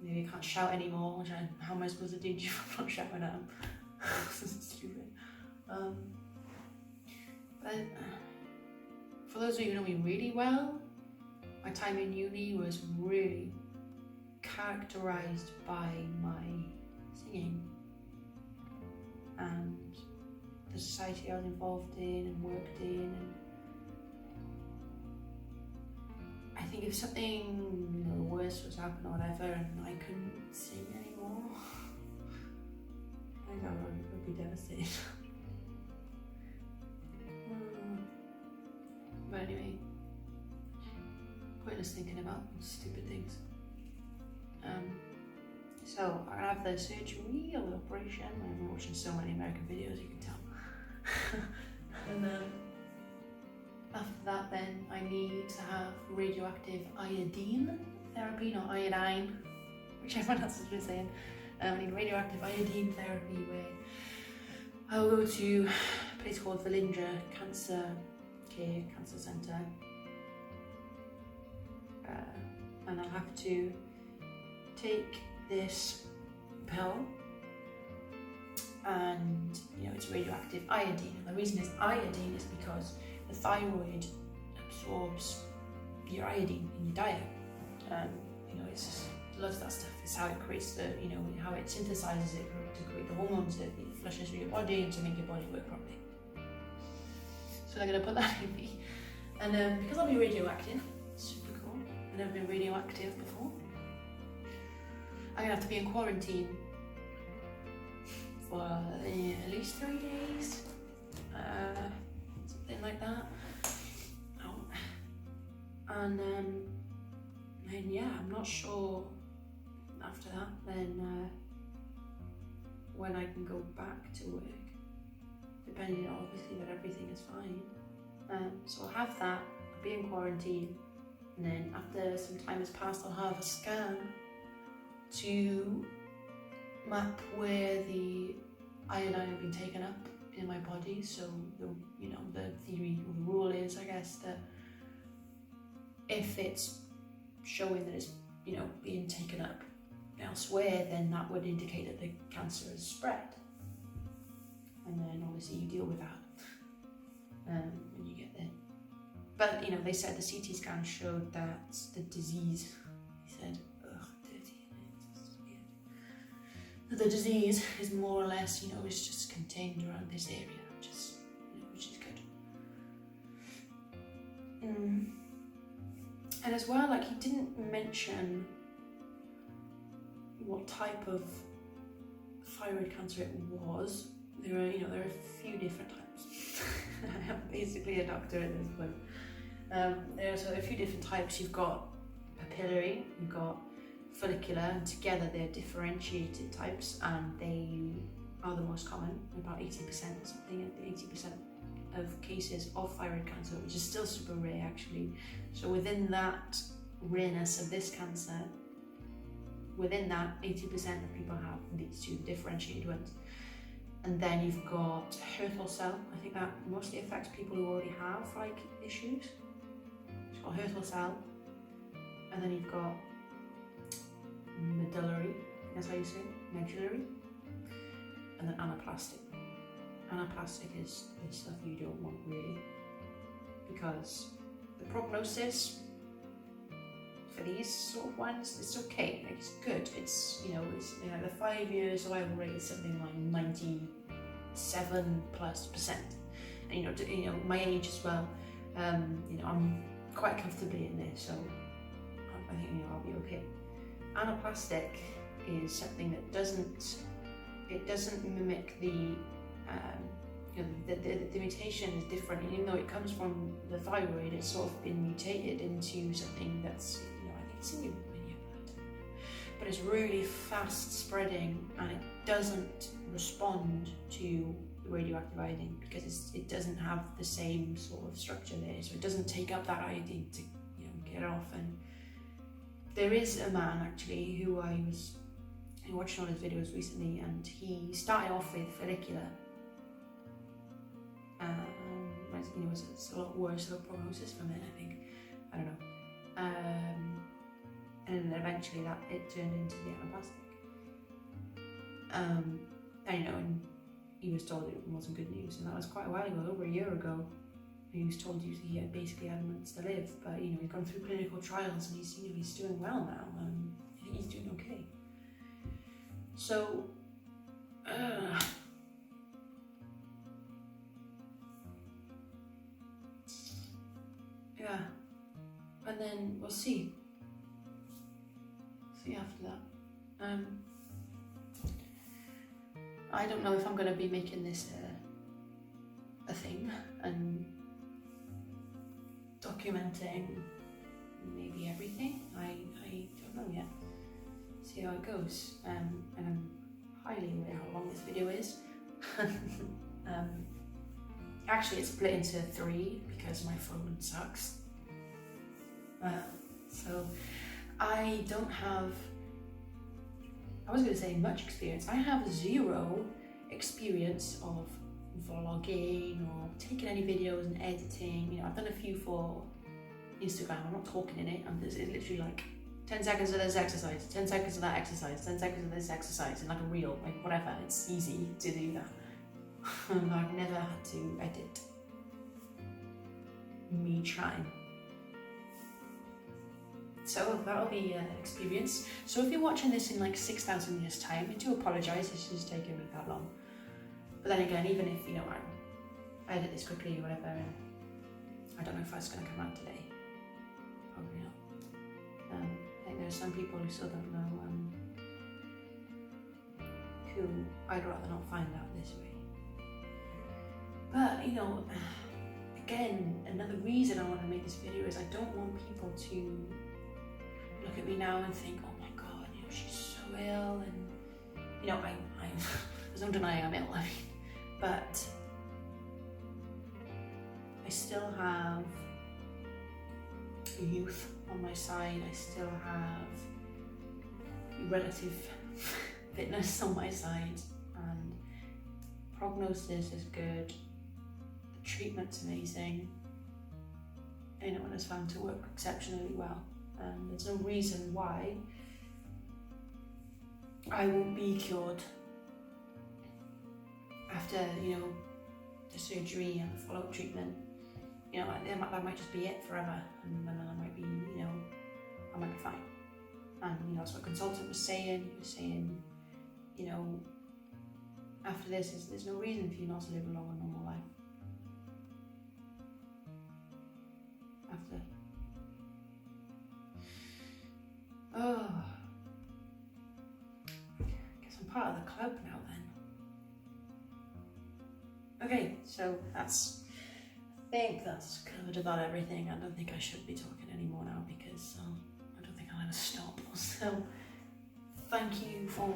Maybe I can't shout anymore, how am I supposed to do if I'm not shouting at them? This is stupid. But for those of you who know me really well, my time in uni was really characterised by my singing and the society I was involved in and worked in. And I think if something worse was happening or whatever and I couldn't sing anymore, I think I would be devastated. But anyway, pointless thinking about stupid things. So I have the surgery or the operation. I'm watching so many American videos, you can tell. And after that, then I need to have radioactive iodine therapy, not iodine, which everyone else has been saying. I need radioactive iodine therapy where I'll go to a place called Velindre Cancer Centre, and I'll have to take this pill, and it's radioactive iodine. And the reason it's iodine is because the thyroid absorbs your iodine in your diet. It's just lots of that stuff. It's how it creates how it synthesizes it to create the hormones that it flushes through your body and to make your body work properly. So they're gonna put that in me, and because I'll be radioactive, super cool. I've never been radioactive before. I'm gonna have to be in quarantine for at least 3 days, something like that. And yeah, I'm not sure after that then when I can go back to work, depending on obviously that everything is fine. So I'll have that, I'll be in quarantine, and then after some time has passed, I'll have a scan to map where the iodine has been taken up in my body. So the theory or the rule is, I guess, that if it's showing that it's being taken up elsewhere, then that would indicate that the cancer has spread, and then obviously you deal with that when you get there. But they said the CT scan showed that the disease, he said, the disease is more or less, is just contained around this area, which is good. And as well, he didn't mention what type of thyroid cancer it was. There are a few different types. I am basically a doctor at this point. There's a few different types. You've got papillary, you've got follicular, and together they're differentiated types, and they are the most common. About 80% of cases of thyroid cancer, which is still super rare actually. So within that rareness of this cancer, within that 80% of people have these two differentiated ones. And then you've got Hürthle cell. I think that mostly affects people who already have issues. You've got Hürthle cell, and then you've got medullary, that's how you say it, medullary, and then anaplastic. Anaplastic is the stuff you don't want really, because the prognosis for these sort of ones, it's okay, it's good. It's the 5 year survival rate is something like 97+%. And my age as well. I'm quite comfortably in there, so I think I'll be okay. Anaplastic is something that doesn't mimic the mutation is different, and even though it comes from the thyroid, it's sort of been mutated into something that's I think it's in your blood, but it's really fast spreading, and it doesn't respond to the radioactive iodine because it doesn't have the same sort of structure there, so it doesn't take up that iodine to get off. And there is a man actually who I watched all his videos recently, and he started off with follicular. It's a lot worse of a prognosis from it, I think. I don't know. And then eventually it turned into the anaplastic. And he was told it wasn't good news, and that was quite a while ago, over a year ago. He was told he had basically had months to live, but you know, he's gone through clinical trials and he's doing well now. I think he's doing okay. So, yeah, and then we'll see. See after that. I don't know if I'm going to be making this a thing and documenting maybe everything. I don't know yet. See how it goes. And I'm highly aware how long this video is. Actually, it's split into 3 because my phone sucks. So I don't have, I was going to say much experience. I have 0 experience of vlogging or taking any videos and editing. You know, I've done a few for Instagram. I'm not talking in it. It's literally like 10 seconds of this exercise, 10 seconds of that exercise, 10 seconds of this exercise, and like a reel, like whatever. It's easy to do that. I've never had to edit. Me trying. So that'll be an experience. So if you're watching this in like 6,000 years time, I do apologise, this is taking me that long. But then again, even if, you know, I edit this quickly or whatever, I don't know if that's going to come out today. Probably not. I think there's some people who still don't know, who I'd rather not find out this way. But, you know, again, another reason I want to make this video is I don't want people to look at me now and think, oh my god, you know, she's so ill, and you know, I'm there's no denying I'm ill, I mean, but I still have youth on my side. I still have relative fitness on my side, and prognosis is good. The treatment's amazing. Anyone has found to work exceptionally well. There's no reason why I won't be cured after, you know, the surgery and the follow-up treatment. You know, that might just be it forever, and then I might be, you know, I might be fine. And you know, that's what a consultant was saying. He was saying, you know, after this, there's no reason for you not to live a long and normal life. After. Oh, I guess I'm part of the club now then. Okay, so I think that's covered about everything. I don't think I should be talking anymore now because I don't think I'll ever stop. So thank you for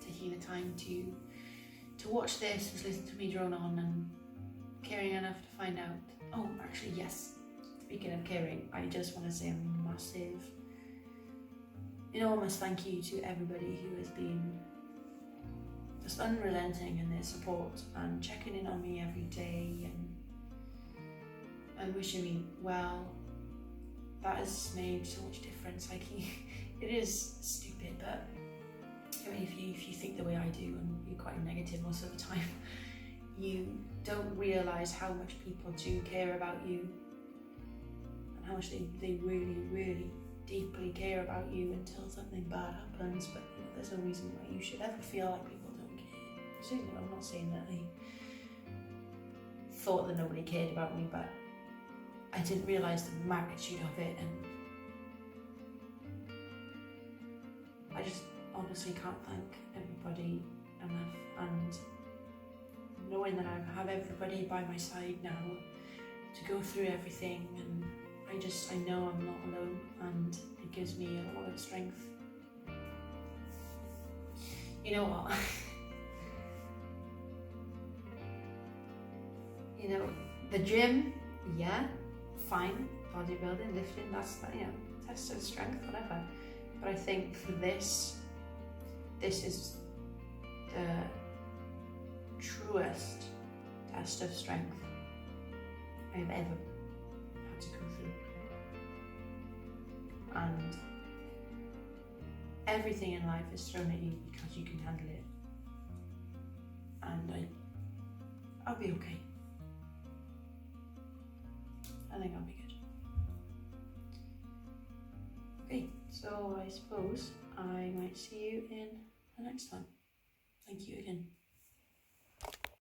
taking the time to watch this, just listen to me drone on and caring enough to find out. Oh, actually, yes. Speaking of caring, I just want to say a massive, enormous thank you to everybody who has been just unrelenting in their support and checking in on me every day and wishing me well. That has made so much difference. Like, it is stupid, but I mean, if you think the way I do and you're quite negative most of the time, you don't realise how much people do care about you and how much they really, really deeply care about you until something bad happens. But you know, there's no reason why you should ever feel like people don't care. So, you know, I'm not saying that I thought that nobody cared about me, but I didn't realise the magnitude of it, and I just honestly can't thank everybody enough. And knowing that I have everybody by my side now to go through everything, and I know I'm not alone, and it gives me a lot of strength. You know what? You know, the gym, yeah, fine, bodybuilding, lifting, that's, you know, test of strength, whatever. But I think for this is the truest test of strength I've ever had to go through. And everything in life is thrown at you because you can handle it. And I'll be okay. I think I'll be good. Okay, so I suppose I might see you in the next time. Thank you again.